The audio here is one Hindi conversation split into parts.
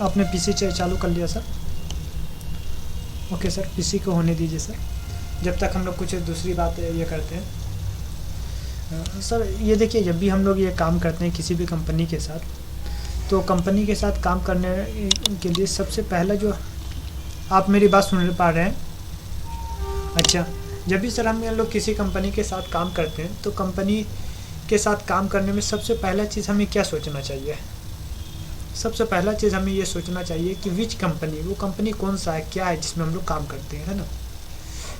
आपने पीसी चालू कर लिया सर? ओके सर, पीसी को होने दीजिए सर, जब तक हम लोग कुछ दूसरी बात ये करते हैं। सर ये देखिए, जब भी हम लोग ये काम करते हैं किसी भी कंपनी के साथ, तो कंपनी के साथ काम करने के लिए सबसे पहला जो, आप मेरी बात सुन पा रहे हैं? अच्छा, जब भी सर हम लोग किसी कंपनी के साथ काम करते हैं तो कंपनी के साथ काम करने में सबसे पहला चीज़ हमें क्या सोचना चाहिए? सबसे पहला चीज़ हमें ये सोचना चाहिए कि विच कंपनी, वो कंपनी कौन सा है, क्या है जिसमें हम लोग काम करते हैं, है ना।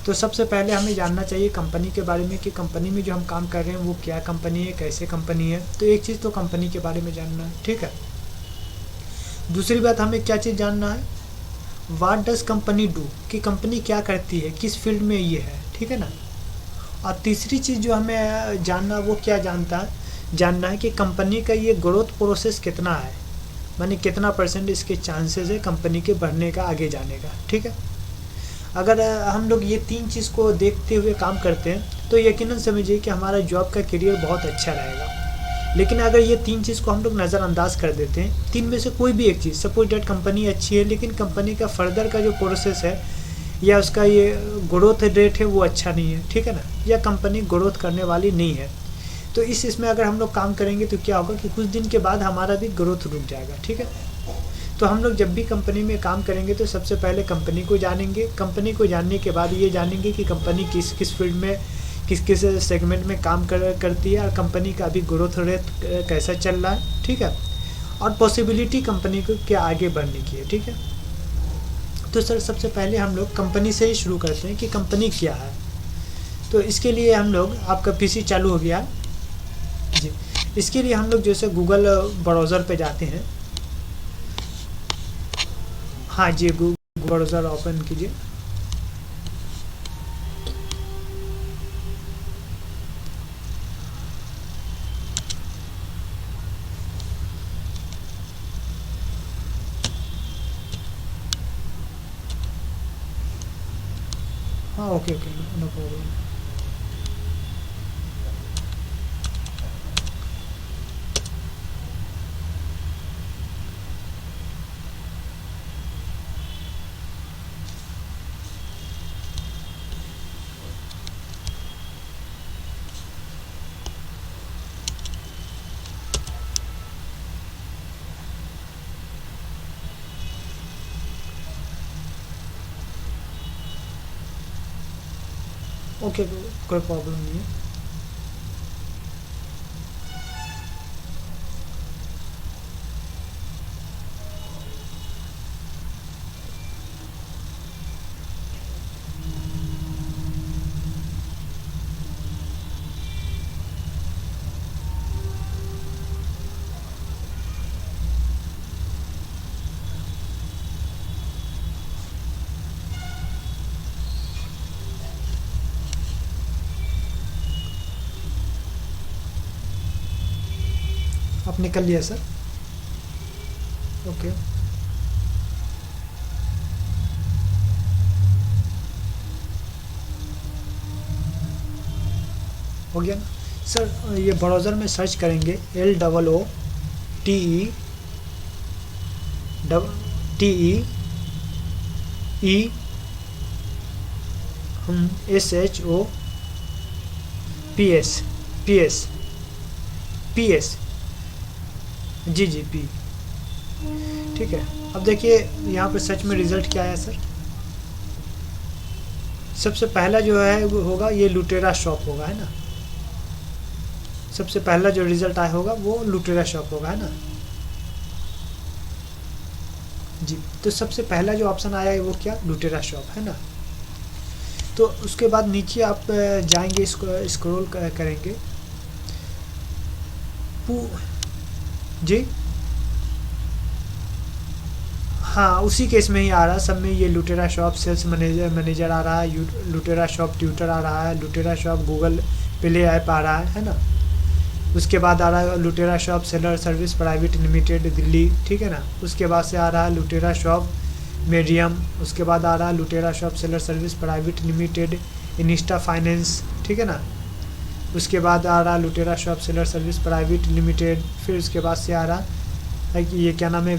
तो सबसे पहले हमें जानना चाहिए कंपनी के बारे में कि कंपनी में जो हम काम कर रहे हैं वो क्या कंपनी है, कैसे कंपनी है। तो एक चीज़ तो कंपनी के बारे में जानना है, ठीक है। दूसरी बात हमें क्या चीज़ जानना है, व्हाट डज कंपनी डू, कि कंपनी क्या करती है, किस फील्ड में ये है, ठीक है ना। और तीसरी चीज़ जो हमें जानना, वो क्या जानना है कि कंपनी का ये ग्रोथ प्रोसेस कितना है, माने कितना % इसके चांसेस है कंपनी के बढ़ने का, आगे जाने का, ठीक है। अगर हम लोग ये 3 चीज़ को देखते हुए काम करते हैं तो यकीनन समझिए कि हमारा जॉब का करियर बहुत अच्छा रहेगा। लेकिन अगर ये 3 चीज़ को हम लोग नज़रअंदाज कर देते हैं, 3 में से कोई भी एक चीज़, सपोज डेट कंपनी अच्छी है लेकिन कंपनी का फर्दर का जो प्रोसेस है या उसका ये ग्रोथ रेट है वो अच्छा नहीं है, ठीक है ना, या कंपनी ग्रोथ करने वाली नहीं है, तो इसमें अगर हम लोग काम करेंगे तो क्या होगा कि कुछ दिन के बाद हमारा भी ग्रोथ रुक जाएगा, ठीक है। तो हम लोग जब भी कंपनी में काम करेंगे तो सबसे पहले कंपनी को जानेंगे, कंपनी को जानने के बाद ये जानेंगे कि कंपनी किस किस फील्ड में, किस किस सेगमेंट में काम करती है और कंपनी का अभी ग्रोथ रेट कैसा चल रहा है, ठीक है, और पॉसिबिलिटी कंपनी को क्या आगे बढ़ने की है, ठीक है। तो सर सबसे पहले हम लोग कंपनी से ही शुरू करते हैं कि कंपनी क्या है। तो इसके लिए हम लोग, आपका पीसी चालू हो गया जी, इसके लिए हम लोग जैसे गूगल ब्राउज़र पे जाते हैं। हाँ जी, गूगल ब्राउज़र ओपन कीजिए। हाँ okay okay, no problem. Okay, कोई प्रॉब्लम नहीं है। आपने कर लिया सर? ओके, हो गया ना सर। ये ब्राउज़र में सर्च करेंगे LOOTE TE SHOPS जी जी पी, ठीक है। अब देखिए यहाँ पर सर्च में रिज़ल्ट क्या आया सर। सबसे पहला जो है वो होगा ये लुटेरा शॉप होगा, है ना। सबसे पहला जो रिज़ल्ट आया होगा वो लुटेरा शॉप होगा, है ना जी। तो सबसे पहला जो ऑप्शन आया है वो क्या, लुटेरा शॉप, है ना। तो उसके बाद नीचे आप जाएंगे, इसको स्क्रॉल करेंगे जी। हाँ उसी केस में ही आ रहा है सब में, ये लुटेरा शॉप सेल्स मैनेजर आ रहा है, लुटेरा शॉप ट्यूटर आ रहा है, लुटेरा शॉप गूगल प्ले ऐप आ रहा है ना। उसके बाद आ रहा है लुटेरा shop seller service private limited Delhi, ठीक है ना। उसके बाद से आ रहा है लुटेरा शॉप मीडियम, उसके बाद आ रहा है लुटेरा shop seller service private limited Insta finance, ठीक है ना। उसके बाद आ रहा है लुटेरा shop seller service private limited, फिर उसके बाद से आ रहा ये क्या नाम है,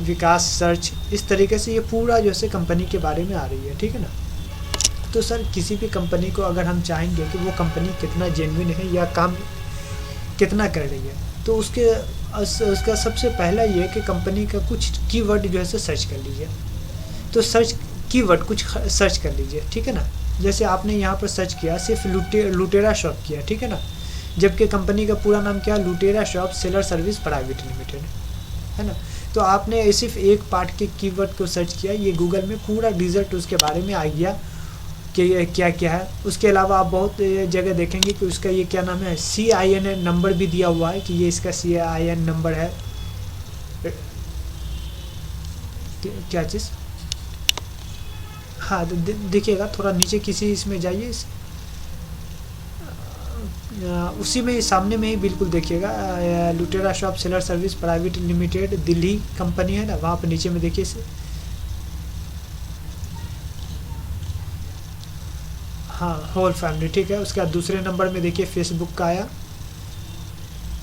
विकास सर्च, इस तरीके से ये पूरा जो है कंपनी के बारे में आ रही है, ठीक है ना। तो सर किसी भी कंपनी को अगर हम चाहेंगे कि वो कंपनी कितना जेन्युइन है या काम कितना कर रही है, तो उसका सबसे पहला ये है कि कंपनी का कुछ कीवर्ड जो है सर्च कर लीजिए। तो सर्च कीवर्ड कुछ सर्च कर लीजिए, ठीक है ना। जैसे आपने यहाँ पर सर्च किया सिर्फ लुटेरा शॉप किया, ठीक है ना, जबकि कंपनी का पूरा नाम क्या है, लुटेरा shop seller service private limited, है ना। तो आपने सिर्फ एक पार्ट के कीवर्ड को सर्च किया, ये गूगल में पूरा रिजल्ट उसके बारे में आ गया कि क्या क्या है। उसके अलावा आप बहुत जगह देखेंगे कि उसका ये क्या नाम है, CIN नंबर भी दिया हुआ है कि ये इसका CIN नंबर है। क्या चीज़, हाँ देखिएगा थोड़ा नीचे किसी इसमें जाइए, उसी में सामने में ही बिल्कुल देखिएगा, लुटेरा shop seller service private limited Delhi company है ना, वहाँ पर नीचे में देखिए हाँ होल फैमिली, ठीक है। उसके बाद दूसरे नंबर में देखिए फेसबुक का आया,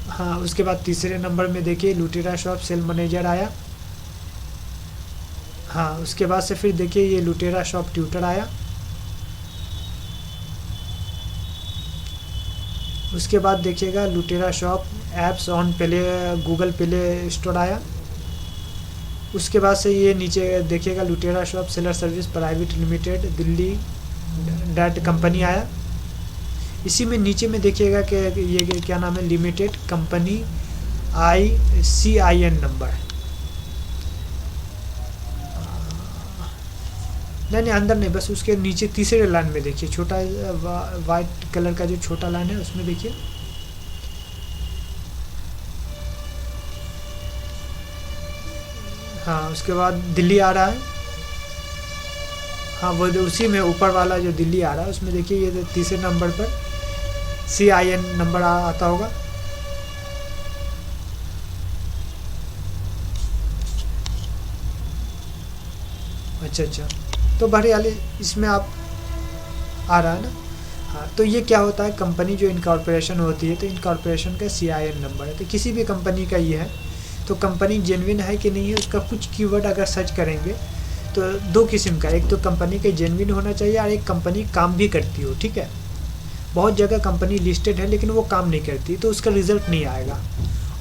हाँ। उसके बाद तीसरे नंबर में देखिए लुटेरा शॉप सेल मैनेजर आया, हाँ। उसके बाद से फिर देखिए ये लुटेरा शॉप ट्यूटर आया। उसके बाद देखिएगा लुटेरा shop apps on play Google play store आया। उसके बाद से ये नीचे देखिएगा लुटेरा shop seller service private limited Delhi that company आया। इसी में नीचे में देखिएगा कि ये क्या नाम है, लिमिटेड कंपनी CIN नंबर, नहीं अंदर नहीं, बस उसके नीचे तीसरे लाइन में देखिए छोटा वाइट कलर का जो छोटा लाइन है उसमें देखिए, हाँ। उसके बाद दिल्ली आ रहा है, हाँ वो उसी में ऊपर वाला जो दिल्ली आ रहा है उसमें देखिए ये तीसरे नंबर पर CIN नंबर आता होगा। अच्छा, तो बहरहाल इसमें आप आ रहा है ना, हाँ। तो ये क्या होता है, कंपनी जो इनकॉर्पोरेशन होती है तो इनकॉर्पोरेशन का CIN नंबर है। तो किसी भी कंपनी का ये है, तो कंपनी जेन्युइन है कि नहीं है, उसका कुछ कीवर्ड अगर सर्च करेंगे तो दो किस्म का, एक तो कंपनी के जेन्युइन होना चाहिए और एक कंपनी काम भी करती हो, ठीक है। बहुत जगह कंपनी लिस्टेड है लेकिन वो काम नहीं करती, तो उसका रिजल्ट नहीं आएगा।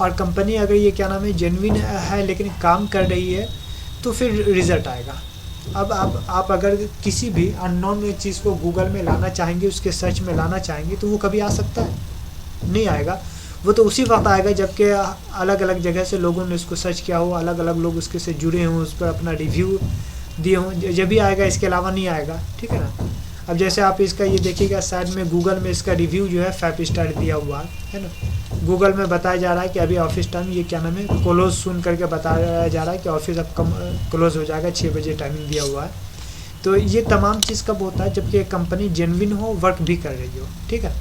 और कंपनी अगर ये क्या नाम है जेन्युइन है लेकिन काम कर रही है तो फिर रिजल्ट आएगा। अब आप अगर किसी भी अननोन चीज़ को गूगल में लाना चाहेंगे, उसके सर्च में लाना चाहेंगे, तो वो कभी आ सकता है, नहीं आएगा। वो तो उसी वक्त आएगा जबकि अलग अलग जगह से लोगों ने उसको सर्च किया हो, अलग अलग लोग उसके से जुड़े हों, उस पर अपना रिव्यू दिए हों, जब भी आएगा, इसके अलावा नहीं आएगा, ठीक है ना। अब जैसे आप इसका ये देखिएगा साइड में गूगल में इसका रिव्यू जो है 5 स्टार दिया हुआ है ना। गूगल में बताया जा रहा है कि अभी ऑफिस टाइम ये क्या नाम है क्लोज सुन करके बताया जा रहा है कि ऑफिस अब क्लोज हो जाएगा, 6 बजे टाइमिंग दिया हुआ है। तो ये तमाम चीज़ कब होता है, जबकि कंपनी जेन्युइन हो, वर्क भी कर रही हो, ठीक है।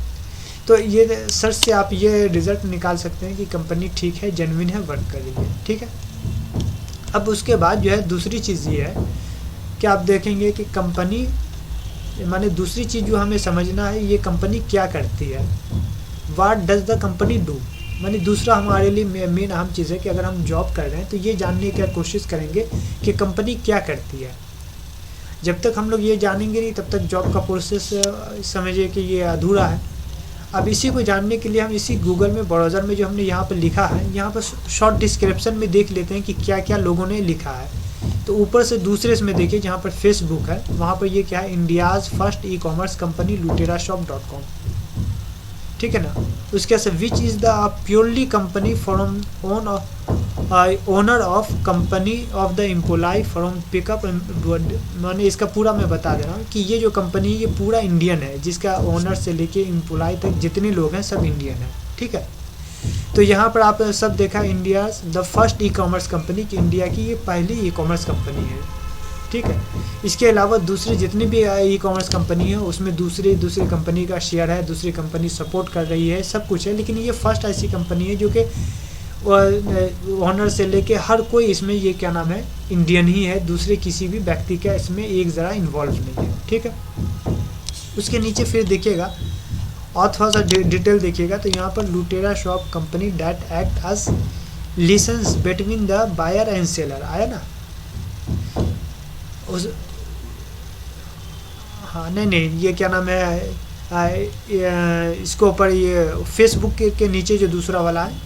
तो ये सर्च से आप ये रिज़ल्ट निकाल सकते हैं कि कंपनी ठीक है, जेन्युइन है, वर्क कर रही है, ठीक है। अब उसके बाद जो है दूसरी चीज़ ये है कि आप देखेंगे कि कंपनी माने दूसरी चीज़ जो हमें समझना है, ये कंपनी क्या करती है, what does the company do. माने दूसरा हमारे लिए मेन अहम चीज़ है कि अगर हम जॉब कर रहे हैं तो ये जानने की कोशिश करेंगे कि कंपनी क्या करती है। जब तक हम लोग ये जानेंगे नहीं तब तक जॉब का प्रोसेस समझिए कि ये अधूरा है। अब इसी को जानने के लिए हम इसी गूगल में ब्राउज़र में जो हमने यहाँ पर लिखा है, यहाँ पर शॉर्ट डिस्क्रिप्शन में देख लेते हैं कि क्या क्या लोगों ने लिखा है। तो ऊपर से दूसरे इसमें देखिए जहाँ पर फेसबुक है, वहाँ पर ये क्या है, India's first e-commerce company luterashop.com, ठीक है ना। उसके से which is the purely company from owner of company of the employ from pickup. मैंने इसका पूरा मैं बता दे रहा हूँ कि ये जो कंपनी है ये पूरा इंडियन है, जिसका ओनर से लेके एम्प्लॉय तक जितने लोग हैं सब इंडियन है, ठीक है। तो यहाँ पर आप सब देखा India the first e-commerce company, कि इंडिया की ये पहली ई-कॉमर्स कंपनी है, ठीक है। इसके अलावा दूसरी जितनी भी ई-कॉमर्स कंपनी है उसमें दूसरी कंपनी का शेयर है, दूसरी कंपनी सपोर्ट कर रही है, सब कुछ है, लेकिन ये फर्स्ट ऐसी कंपनी है जो कि ओनर से लेके हर कोई इसमें ये क्या नाम है इंडियन ही है, दूसरे किसी भी व्यक्ति का इसमें एक ज़रा इन्वॉल्व नहीं है, ठीक है। उसके नीचे फिर देखिएगा और थोड़ा सा डिटेल देखिएगा तो यहाँ पर Lutera shop company that act as liaisons between the buyer and seller, आया ना उस। हाँ नहीं नहीं, ये क्या नाम है, इसके ऊपर ये फेसबुक के नीचे जो दूसरा वाला है,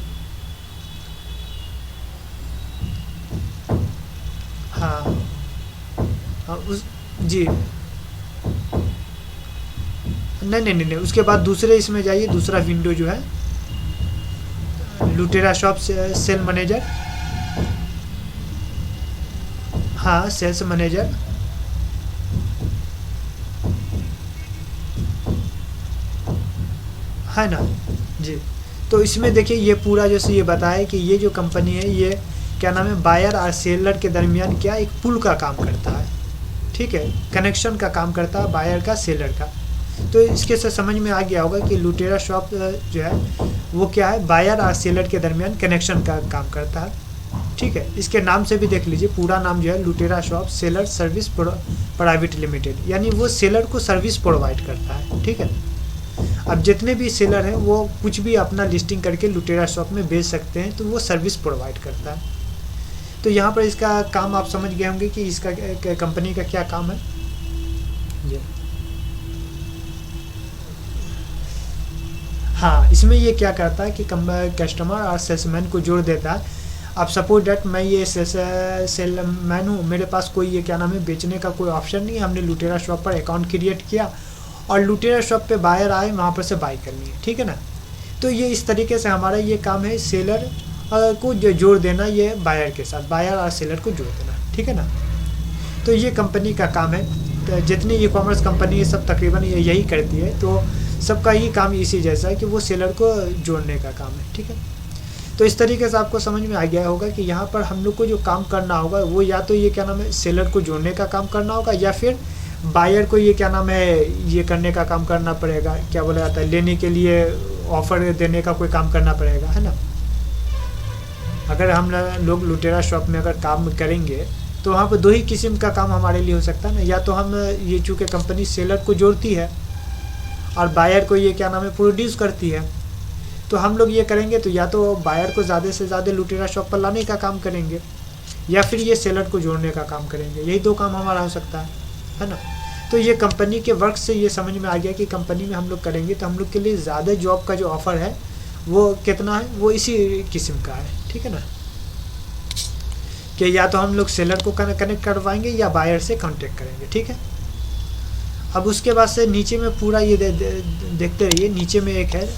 हाँ हाँ उस, जी नहीं नहीं नहीं नहीं, उसके बाद दूसरे इसमें जाइए, दूसरा विंडो जो है लुटेरा शॉप सेल मैनेजर, हाँ सेल्स मैनेजर, है ना जी। तो इसमें देखिए ये पूरा जैसे ये बताया कि ये जो कंपनी है ये क्या नाम है, बायर और सेलर के दरमियान क्या एक पुल का काम करता है, ठीक है, कनेक्शन का काम करता है बायर का सेलर का। तो इसके से समझ में आ गया होगा कि लुटेरा शॉप जो है वो क्या है, बायर और सेलर के दरमियान कनेक्शन का काम करता है, ठीक है। इसके नाम से भी देख लीजिए, पूरा नाम जो है लुटेरा shop seller service private limited, यानी वो सेलर को सर्विस प्रोवाइड करता है, ठीक है। अब जितने भी सेलर हैं वो कुछ भी अपना लिस्टिंग करके लुटेरा शॉप में बेच सकते हैं, तो वो सर्विस प्रोवाइड करता है। तो यहाँ पर इसका काम आप समझ गए होंगे कि इसका कंपनी का क्या काम है जी। हाँ, इसमें ये क्या करता है कि कस्टमर और सेल्समैन को जोड़ देता है। अब सपोज डैट मैं ये सेलमैन हूँ, मेरे पास कोई ये क्या नाम है बेचने का कोई ऑप्शन नहीं है, हमने लुटेरा शॉप पर अकाउंट क्रिएट किया और लुटेरा शॉप पे बायर आए, वहाँ पर से बाई करनी है, ठीक है ना। तो ये इस तरीके से हमारा ये काम है, सेलर को जोड़ देना ये बायर के साथ, बायर और सेलर को जोड़ देना, ठीक है ना। तो ये कंपनी का काम है। तो जितनी ई कॉमर्स कंपनी है सब तकरीबन यही करती है, तो सबका ही काम इसी जैसा है कि वो सेलर को जोड़ने का काम है, ठीक है। तो इस तरीके से आपको समझ में आ गया होगा कि यहाँ पर हम लोग को जो काम करना होगा वो या तो ये क्या नाम है सेलर को जोड़ने का काम करना होगा, या फिर बायर को ये क्या नाम है ये करने का काम करना पड़ेगा, क्या बोला जाता है, लेने के लिए ऑफर देने का कोई काम करना पड़ेगा, है ना। अगर हम लोग लुटेरा शॉप में अगर काम करेंगे तो वहाँ पर दो ही किस्म का काम हमारे लिए हो सकता है ना, या तो हम ये चूँकि कंपनी सेलर को जोड़ती है और बायर को ये क्या नाम है प्रोड्यूस करती है, तो हम लोग ये करेंगे तो या तो बायर को ज़्यादा से ज़्यादा लुटेरा शॉप पर लाने का काम करेंगे, या फिर ये सेलर को जोड़ने का काम करेंगे, यही दो काम हमारा हो सकता है ना। तो ये कंपनी के वर्क से ये समझ में आ गया कि कंपनी में हम लोग करेंगे तो हम लोग के लिए ज़्यादा जॉब का जो ऑफ़र है वो कितना है, वो इसी किस्म का है, ठीक है ना, कि या तो हम लोग सेलर को कनेक्ट करवाएंगे या बायर से कांटेक्ट करेंगे, ठीक है। अब उसके बाद से नीचे में पूरा ये देखते रहिए, नीचे में एक है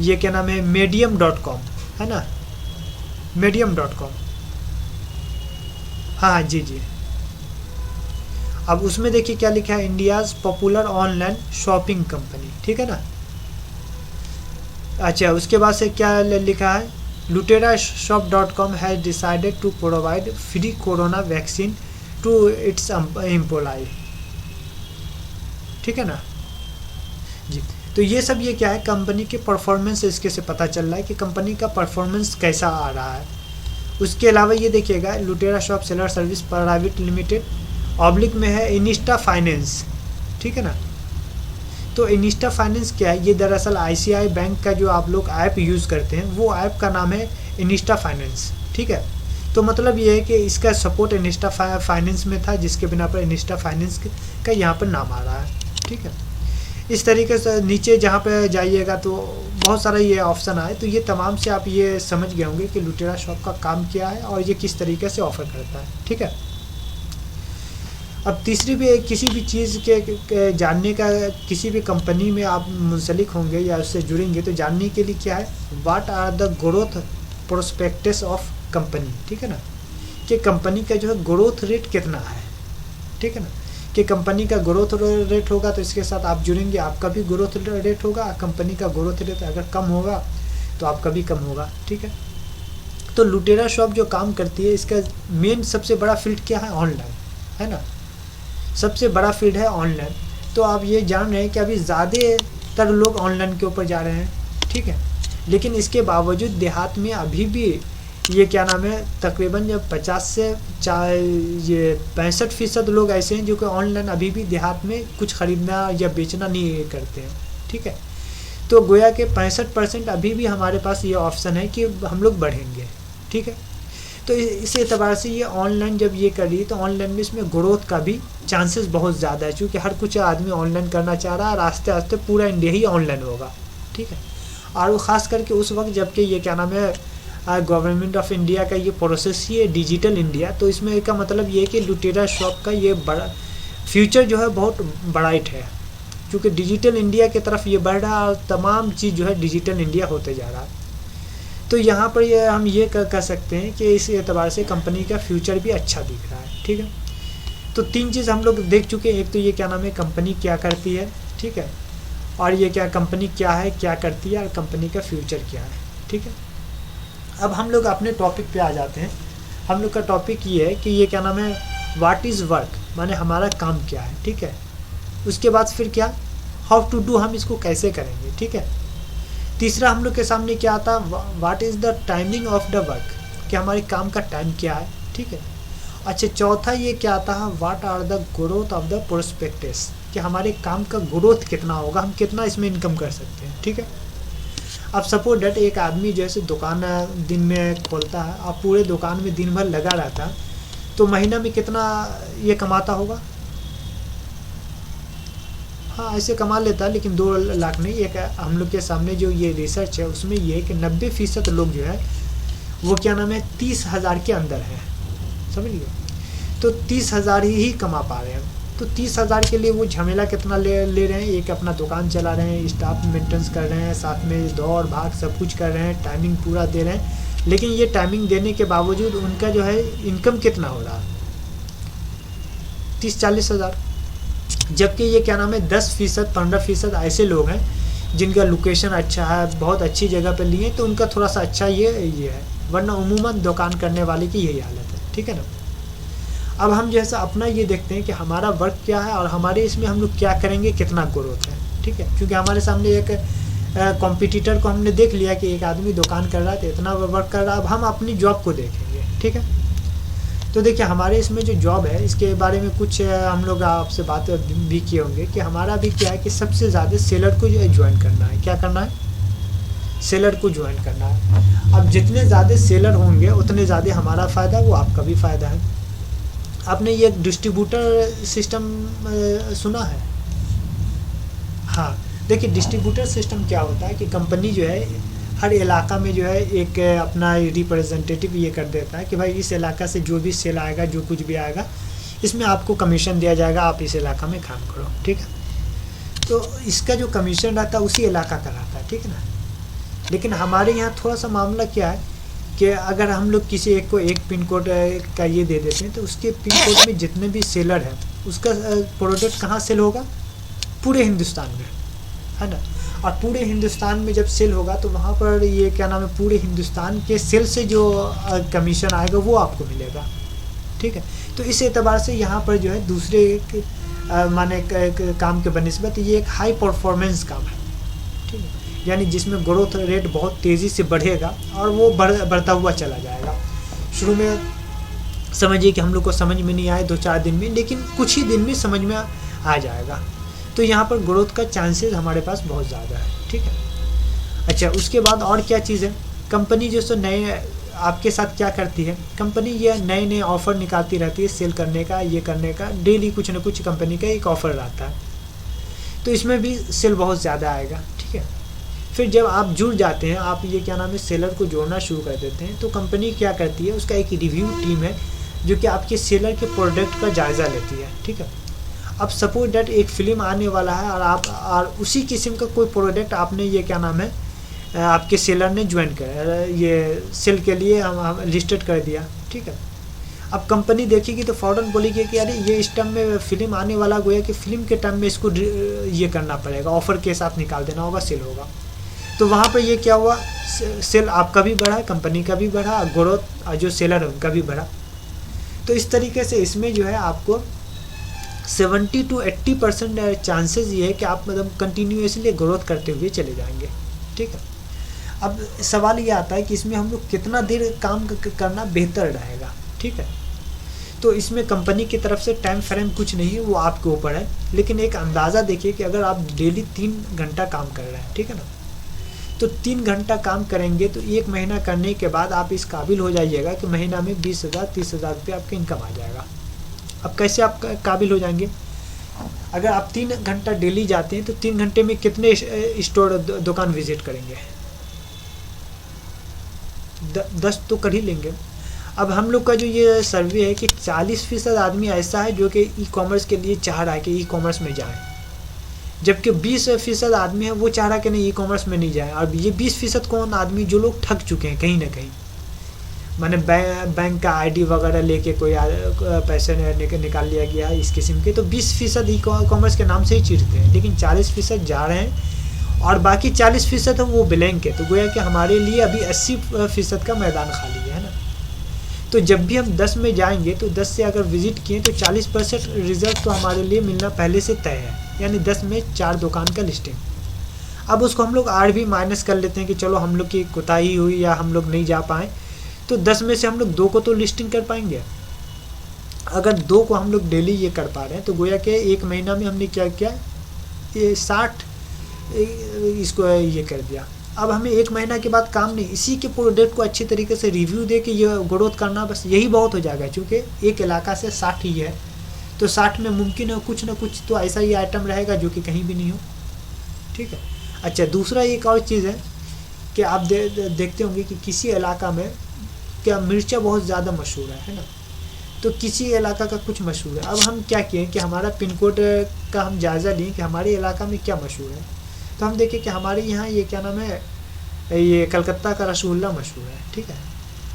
ये क्या नाम है medium.com, है ना, medium.com, हाँ जी जी। अब उसमें देखिए क्या लिखा है, India's popular online shopping company, ठीक है ना। अच्छा, उसके बाद से क्या लिखा है, luterashop.com has decided to provide free corona vaccine to its employ, ठीक है ना जी। तो ये सब ये क्या है, कंपनी के परफॉर्मेंस इसके से पता चल रहा है कि कंपनी का परफॉर्मेंस कैसा आ रहा है। उसके अलावा ये देखिएगा लुटेरा shop seller service private limited oblique में है इनिस्टा फाइनेंस, ठीक है ना। तो इनिस्टा फाइनेंस क्या है, ये दरअसल ICICI बैंक का जो आप लोग ऐप यूज़ करते हैं वो ऐप का नाम है इनिस्टा फाइनेंस, ठीक है। तो मतलब ये है कि इसका सपोर्ट इनिस्टा फाइनेंस में था, जिसके बिना पर इनिस्टा फाइनेंस का यहाँ पर नाम आ रहा है, ठीक है। इस तरीके से नीचे जहाँ पे जाइएगा तो बहुत सारा ये ऑप्शन आए, तो ये तमाम से आप ये समझ गए होंगे कि लुटेरा शॉप का काम क्या है और ये किस तरीके से ऑफ़र करता है, ठीक है। अब तीसरी भी किसी भी चीज़ के जानने का, किसी भी कंपनी में आप मुंसलिक होंगे या उससे जुड़ेंगे तो जानने के लिए क्या है, what are the growth prospectus of company, ठीक है ना, कि कंपनी का जो है ग्रोथ रेट कितना है, ठीक है ना, कि कंपनी का ग्रोथ रेट होगा तो इसके साथ आप जुड़ेंगे, आपका भी ग्रोथ रेट होगा, कंपनी का ग्रोथ रेट अगर कम होगा तो आपका भी कम होगा, ठीक है। तो लुटेरा शॉप जो काम करती है इसका मेन सबसे बड़ा फील्ड क्या है, ऑनलाइन, है ना, सबसे बड़ा फील्ड है ऑनलाइन। तो आप ये जान रहे हैं कि अभी ज़्यादातर लोग ऑनलाइन के ऊपर जा रहे हैं, ठीक है, लेकिन इसके बावजूद देहात में अभी भी ये क्या नाम है तकरीबन जब 50 से ये 65% लोग ऐसे हैं जो कि ऑनलाइन अभी भी देहात में कुछ ख़रीदना या बेचना नहीं करते हैं, ठीक है। तो गोया के 65% अभी भी हमारे पास ये ऑप्शन है कि हम लोग बढ़ेंगे, ठीक है। तो इस एतबार से ये ऑनलाइन जब ये कर रही है तो ऑनलाइन में इसमें ग्रोथ का भी चांसेस बहुत ज़्यादा है, क्योंकि हर कुछ आदमी ऑनलाइन करना चाह रहा है और आस्ते आस्ते पूरा इंडिया ही ऑनलाइन होगा, ठीक है। और वो ख़ास करके उस वक्त जबकि ये क्या नाम है गवर्नमेंट ऑफ इंडिया का ये प्रोसेस ही है डिजिटल इंडिया, तो इसमें का मतलब ये है कि लुटेरा शॉप का ये बड़ा फ्यूचर जो है बहुत ब्राइट है, क्योंकि डिजिटल इंडिया की तरफ ये बढ़ रहा है और तमाम चीज़ जो है डिजिटल इंडिया होते जा रहा है। तो यहाँ पर ये हम ये कह सकते हैं कि इस एतबार से कंपनी का फ्यूचर भी अच्छा दिख रहा है, ठीक है। तो 3 चीज़ हम लोग देख चुके हैं, एक तो ये क्या नाम है कंपनी क्या करती है, ठीक है, और ये क्या कंपनी क्या है, क्या करती है, और कंपनी का फ्यूचर क्या है, ठीक है। अब हम लोग अपने टॉपिक पे आ जाते हैं। हम लोग का टॉपिक ये है कि ये क्या नाम है व्हाट इज़ वर्क, माने हमारा काम क्या है, ठीक है। उसके बाद फिर क्या हाउ टू डू, हम इसको कैसे करेंगे, ठीक है। तीसरा हम लोग के सामने क्या आता है what is the timing of the work, कि हमारे काम का टाइम क्या है, ठीक है। अच्छा, चौथा ये क्या आता है what are the growth of the prospectus, कि हमारे काम का ग्रोथ कितना होगा, हम कितना इसमें इनकम कर सकते हैं, ठीक है। अब सपोज डेट एक आदमी जैसे दुकान दिन में खोलता है, अब पूरे दुकान में दिन भर लगा रहता है, तो महीना में कितना ये कमाता होगा, हाँ ऐसे कमा लेता है, लेकिन 2 लाख नहीं। एक हम लोग के सामने जो ये रिसर्च है उसमें ये है कि 90% लोग जो है वो क्या नाम है 30,000 के अंदर है, समझ लिए। तो 30,000 ही कमा पा रहे हैं। तो 30,000 के लिए वो झमेला कितना ले रहे हैं, एक अपना दुकान चला रहे हैं, स्टाफ मेंटेनेंस कर रहे हैं, साथ में दौड़ भाग सब कुछ कर रहे हैं, टाइमिंग पूरा दे रहे हैं, लेकिन ये टाइमिंग देने के बावजूद उनका जो है इनकम कितना हो रहा है 30-40 हज़ार। जबकि ये क्या नाम है 10% 15% ऐसे लोग हैं जिनका लोकेशन अच्छा है, बहुत अच्छी जगह पर लिए, तो उनका थोड़ा सा अच्छा ये है, वरना उमूमन दुकान करने वाले की यही हालत है, ठीक है ना। अब हम जैसा अपना ये देखते हैं कि हमारा वर्क क्या है और हमारे इसमें हम लोग क्या करेंगे, कितना ग्रोथ है, ठीक है। क्योंकि हमारे सामने एक कॉम्पिटिटर को हमने देख लिया कि एक आदमी दुकान कर रहा है तो इतना वर्क कर रहा है, अब हम अपनी जॉब को देखेंगे, ठीक है। तो देखिए हमारे इसमें जो जॉब है इसके बारे में कुछ हम लोग आपसे बात भी किए होंगे कि हमारा भी क्या है कि सबसे ज़्यादा सेलर को ज्वाइन करना है। क्या करना है, सेलर को ज्वाइन करना है। अब जितने ज़्यादा सेलर होंगे उतने ज़्यादा हमारा फ़ायदा, वो आपका भी फ़ायदा है। आपने ये डिस्ट्रीब्यूटर सिस्टम सुना है, हाँ देखिए डिस्ट्रीब्यूटर सिस्टम क्या होता है कि कंपनी जो है हर इलाका में जो है एक अपना रिप्रेजेंटेटिव ये कर देता है कि भाई इस इलाका से जो भी सेल आएगा, जो कुछ भी आएगा, इसमें आपको कमीशन दिया जाएगा, आप इस इलाका में काम करो, ठीक है। तो इसका जो कमीशन रहता है उसी इलाका का रहता है, ठीक है ना। लेकिन हमारे यहाँ थोड़ा सा मामला क्या है कि अगर हम लोग किसी एक को एक पिन कोड का ये दे देते हैं तो उसके पिन कोड में जितने भी सेलर हैं उसका प्रोडक्ट कहाँ सेल होगा, पूरे हिंदुस्तान में, है ना। और पूरे हिंदुस्तान में जब सेल होगा तो वहाँ पर ये क्या नाम है पूरे हिंदुस्तान के सेल से जो कमीशन आएगा वो आपको मिलेगा, ठीक है। तो इस एतबार से यहाँ पर जो है दूसरे माने काम के बनिस्बत ये एक हाई परफॉर्मेंस काम है, ठीक है, यानी जिसमें ग्रोथ रेट बहुत तेज़ी से बढ़ेगा और वो बढ़ता हुआ चला जाएगा। शुरू में समझिए कि हम लोग को समझ में नहीं आए 2-4 दिन में, लेकिन कुछ ही दिन में समझ में आ जाएगा। तो यहाँ पर ग्रोथ का चांसेस हमारे पास बहुत ज़्यादा है, ठीक है। अच्छा, उसके बाद और क्या चीज़ है, कंपनी जो सो नए आपके साथ क्या करती है, कंपनी ये नए नए ऑफ़र निकालती रहती है सेल करने का, ये करने का, डेली कुछ ना कुछ कंपनी का एक ऑफ़र रहता है, तो इसमें भी सेल बहुत ज़्यादा आएगा, ठीक है। फिर जब आप जुड़ जाते हैं, आप ये क्या नाम है सेलर को जोड़ना शुरू कर देते हैं, तो कंपनी क्या करती है, उसका एक रिव्यू टीम है जो कि आपके सेलर के प्रोडक्ट का जायज़ा लेती है, ठीक है। अब सपोज डेट एक फ़िल्म आने वाला है और आप और उसी किस्म का कोई प्रोडक्ट आपने ये क्या नाम है आपके सेलर ने ज्वाइन कर ये सेल के लिए हम लिस्टेड कर दिया, ठीक है। अब कंपनी देखेगी तो फ़ौरन बोलेगी कि अरे ये इस टाइम में फ़िल्म आने वाला, गोया कि फ़िल्म के टाइम में इसको ये करना पड़ेगा, ऑफ़र के साथ निकाल देना होगा, सेल होगा। तो वहाँ पर ये क्या हुआ, सेल आपका भी बढ़ा, कंपनी का भी बढ़ा, ग्रोथ जो सेलर है उनका भी बढ़ा। तो इस तरीके से इसमें जो है आपको 70 to 80% चांसेस ये है कि आप मतलब कंटिन्यूसली ग्रोथ करते हुए चले जाएंगे, ठीक है। अब सवाल ये आता है कि इसमें हम लोग कितना देर काम करना बेहतर रहेगा, ठीक है। तो इसमें कंपनी की तरफ से टाइम फ्रेम कुछ नहीं है, वो आपके ऊपर है, लेकिन एक अंदाज़ा देखिए कि अगर आप डेली 3 घंटा काम कर रहे हैं, ठीक है ना, तो 3 घंटा काम करेंगे तो 1 महीना करने के बाद आप इस काबिल हो जाइएगा कि महीना में 20,000 30,000 रुपये आपका इनकम आ जाएगा। अब कैसे आप काबिल हो जाएंगे? अगर आप 3 घंटा डेली जाते हैं तो 3 घंटे में कितने स्टोर दुकान विजिट करेंगे? 10 तो कर ही लेंगे। अब हम लोग का जो ये सर्वे है कि 40% आदमी ऐसा है जो कि ई कॉमर्स के लिए चाह रहा है कि ई कॉमर्स में जाए, जबकि 20% आदमी है वो चाह रहा है कि नहीं ई कॉमर्स में नहीं जाए। और ये 20% कौन आदमी? जो लोग ठग चुके हैं कहीं ना कहीं, माने बैंक का आईडी वगैरह लेके कोई पैसे निकाल लिया गया है इस किस्म के, तो 20% ई कॉमर्स के नाम से ही चिढ़ते हैं, लेकिन 40% जा रहे हैं और बाकी 40% है वो ब्लैंक है। तो गोया कि हमारे लिए अभी 80% का मैदान खाली है ना। तो जब भी हम 10 में जाएंगे तो 10 से अगर विजिट किए तो 40% रिजल्ट तो हमारे लिए मिलना पहले से तय है, यानी 10 में 4 दुकान का लिस्टिंग। अब उसको हम लोग 8 भी माइनस कर लेते हैं कि चलो हम लोग की कोताही हुई या हम लोग नहीं जा पाए, तो 10 में से हम लोग 2 को तो लिस्टिंग कर पाएंगे। अगर 2 को हम लोग डेली ये कर पा रहे हैं तो गोया कि 1 महीना में हमने क्या किया, ये 60 इसको ये कर दिया। अब हमें 1 महीना के बाद काम नहीं, इसी के प्रोडक्ट को अच्छी तरीके से रिव्यू दे के ये ग्रोथ करना, बस यही बहुत हो जाएगा। क्योंकि एक इलाका से 60 ही है तो 60 में मुमकिन है कुछ ना कुछ तो ऐसा ही आइटम रहेगा जो कि कहीं भी नहीं हो। ठीक है। अच्छा, दूसरा एक और चीज़ है कि आप देखते होंगे कि किसी इलाका में क्या मिर्चा बहुत ज़्यादा मशहूर है ना, तो किसी इलाका का कुछ मशहूर है। अब हम क्या किए कि हमारा पिन कोड का हम जायज़ा लें कि हमारे इलाका में क्या मशहूर है। तो हम देखें कि हमारे यहाँ ये क्या नाम है, ये कलकत्ता का रसगुल्ला मशहूर है। ठीक है।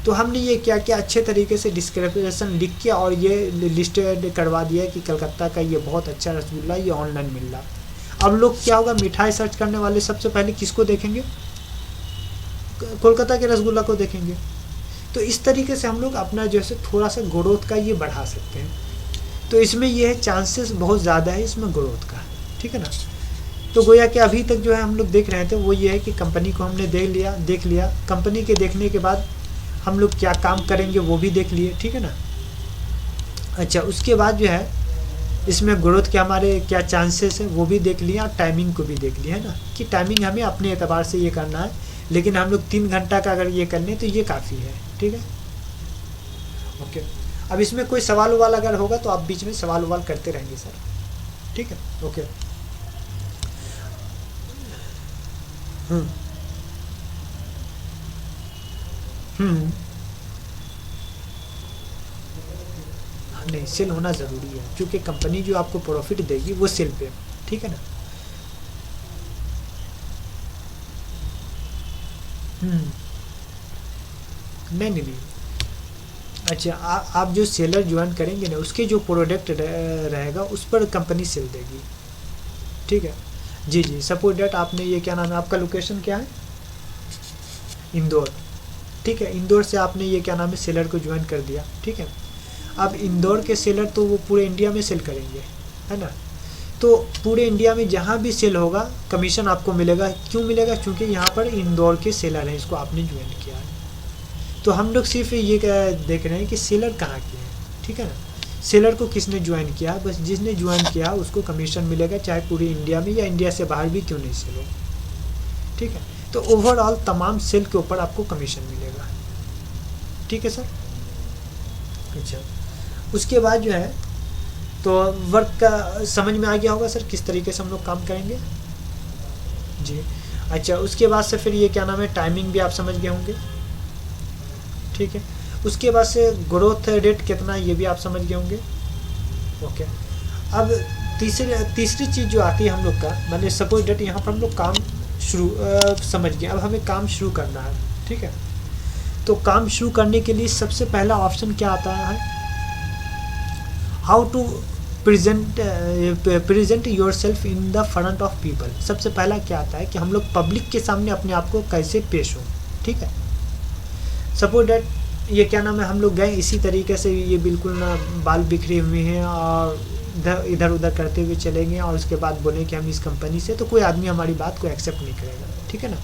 तो हमने ये क्या किया, अच्छे तरीके से डिस्क्रिप्शन लिख के और ये लिस्ट करवा दिया कि कलकत्ता का ये बहुत अच्छा रसगुल्ला ये ऑनलाइन मिल रहा। अब लोग क्या होगा, मिठाई सर्च करने वाले सबसे पहले किसको देखेंगे? कोलकाता के रसगुल्ला को देखेंगे। तो इस तरीके से हम लोग अपना जो है थोड़ा सा ग्रोथ का ये बढ़ा सकते हैं। तो इसमें ये है चांसेस बहुत ज़्यादा है इसमें ग्रोथ का। ठीक है ना। तो गोया कि अभी तक जो है हम लोग देख रहे थे वो ये है कि कंपनी को हमने देख लिया। कंपनी के देखने के बाद हम लोग क्या काम करेंगे वो भी देख लिए। ठीक है ना। अच्छा, उसके बाद जो है इसमें ग्रोथ के हमारे क्या चांसेस है वो भी देख लिया और टाइमिंग को भी देख लिया है ना, कि टाइमिंग हमें अपने एतबार से ये करना है, लेकिन हम लोग 3 घंटा का अगर ये कर लें तो ये काफ़ी है। ठीक है। ओके। अब इसमें कोई सवाल उवाल अगर होगा तो आप बीच में सवाल उवाल करते रहेंगे सर। ठीक है। ओके। नहीं, सेल होना ज़रूरी है क्योंकि कंपनी जो आपको प्रॉफिट देगी वो सेल पे। ठीक है ना। नहीं। अच्छा, आप जो सेलर ज्वाइन करेंगे ना उसके जो प्रोडक्ट रहेगा उस पर कंपनी सेल देगी। ठीक है। जी, सपोज डेट आपने ये क्या नाम है, आपका लोकेशन क्या है? इंदौर। ठीक है। इंदौर से आपने ये क्या नाम है सेलर को ज्वाइन कर दिया। ठीक है। अब इंदौर के सेलर तो वो पूरे इंडिया में सेल करेंगे, है ना। तो पूरे इंडिया में जहाँ भी सेल होगा कमीशन आपको मिलेगा। क्यों मिलेगा? क्योंकि यहाँ पर इंदौर के सेलर हैं, इसको आपने ज्वाइन किया है। तो हम लोग सिर्फ ये देख रहे हैं कि सेलर कहाँ के हैं। ठीक है ना। सेलर को किसने ज्वाइन किया, बस जिसने ज्वाइन किया उसको कमीशन मिलेगा, चाहे पूरी इंडिया में या इंडिया से बाहर भी क्यों नहीं सेल हो। ठीक है। तो ओवरऑल तमाम सेल के ऊपर आपको कमीशन मिलेगा। ठीक है सर। अच्छा, उसके बाद जो है तो वर्क का समझ में आ गया होगा सर किस तरीके से हम लोग काम करेंगे। जी। अच्छा, उसके बाद से फिर ये क्या नाम है टाइमिंग भी आप समझ गए होंगे। ठीक है। उसके बाद से ग्रोथ रेट कितना है ये भी आप समझ गए होंगे। ओके। अब तीसरी चीज़ जो आती है हम लोग का, मैंने सपोज डेट यहाँ पर हम लोग काम शुरू समझ गए। अब हमें काम शुरू करना है। ठीक है। तो काम शुरू करने के लिए सबसे पहला ऑप्शन क्या आता है, how to present yourself in the front of people. सबसे पहला क्या आता है कि हम लोग पब्लिक के सामने अपने आप को कैसे पेश हों। ठीक है। सपोज डेट ये क्या नाम है हम लोग गए इसी तरीके से, ये बिल्कुल ना बाल बिखरे हुए हैं और इधर उधर करते हुए चलेंगे और उसके बाद बोलें कि हम इस कंपनी से, तो कोई आदमी हमारी बात को एक्सेप्ट नहीं करेगा। ठीक है ना।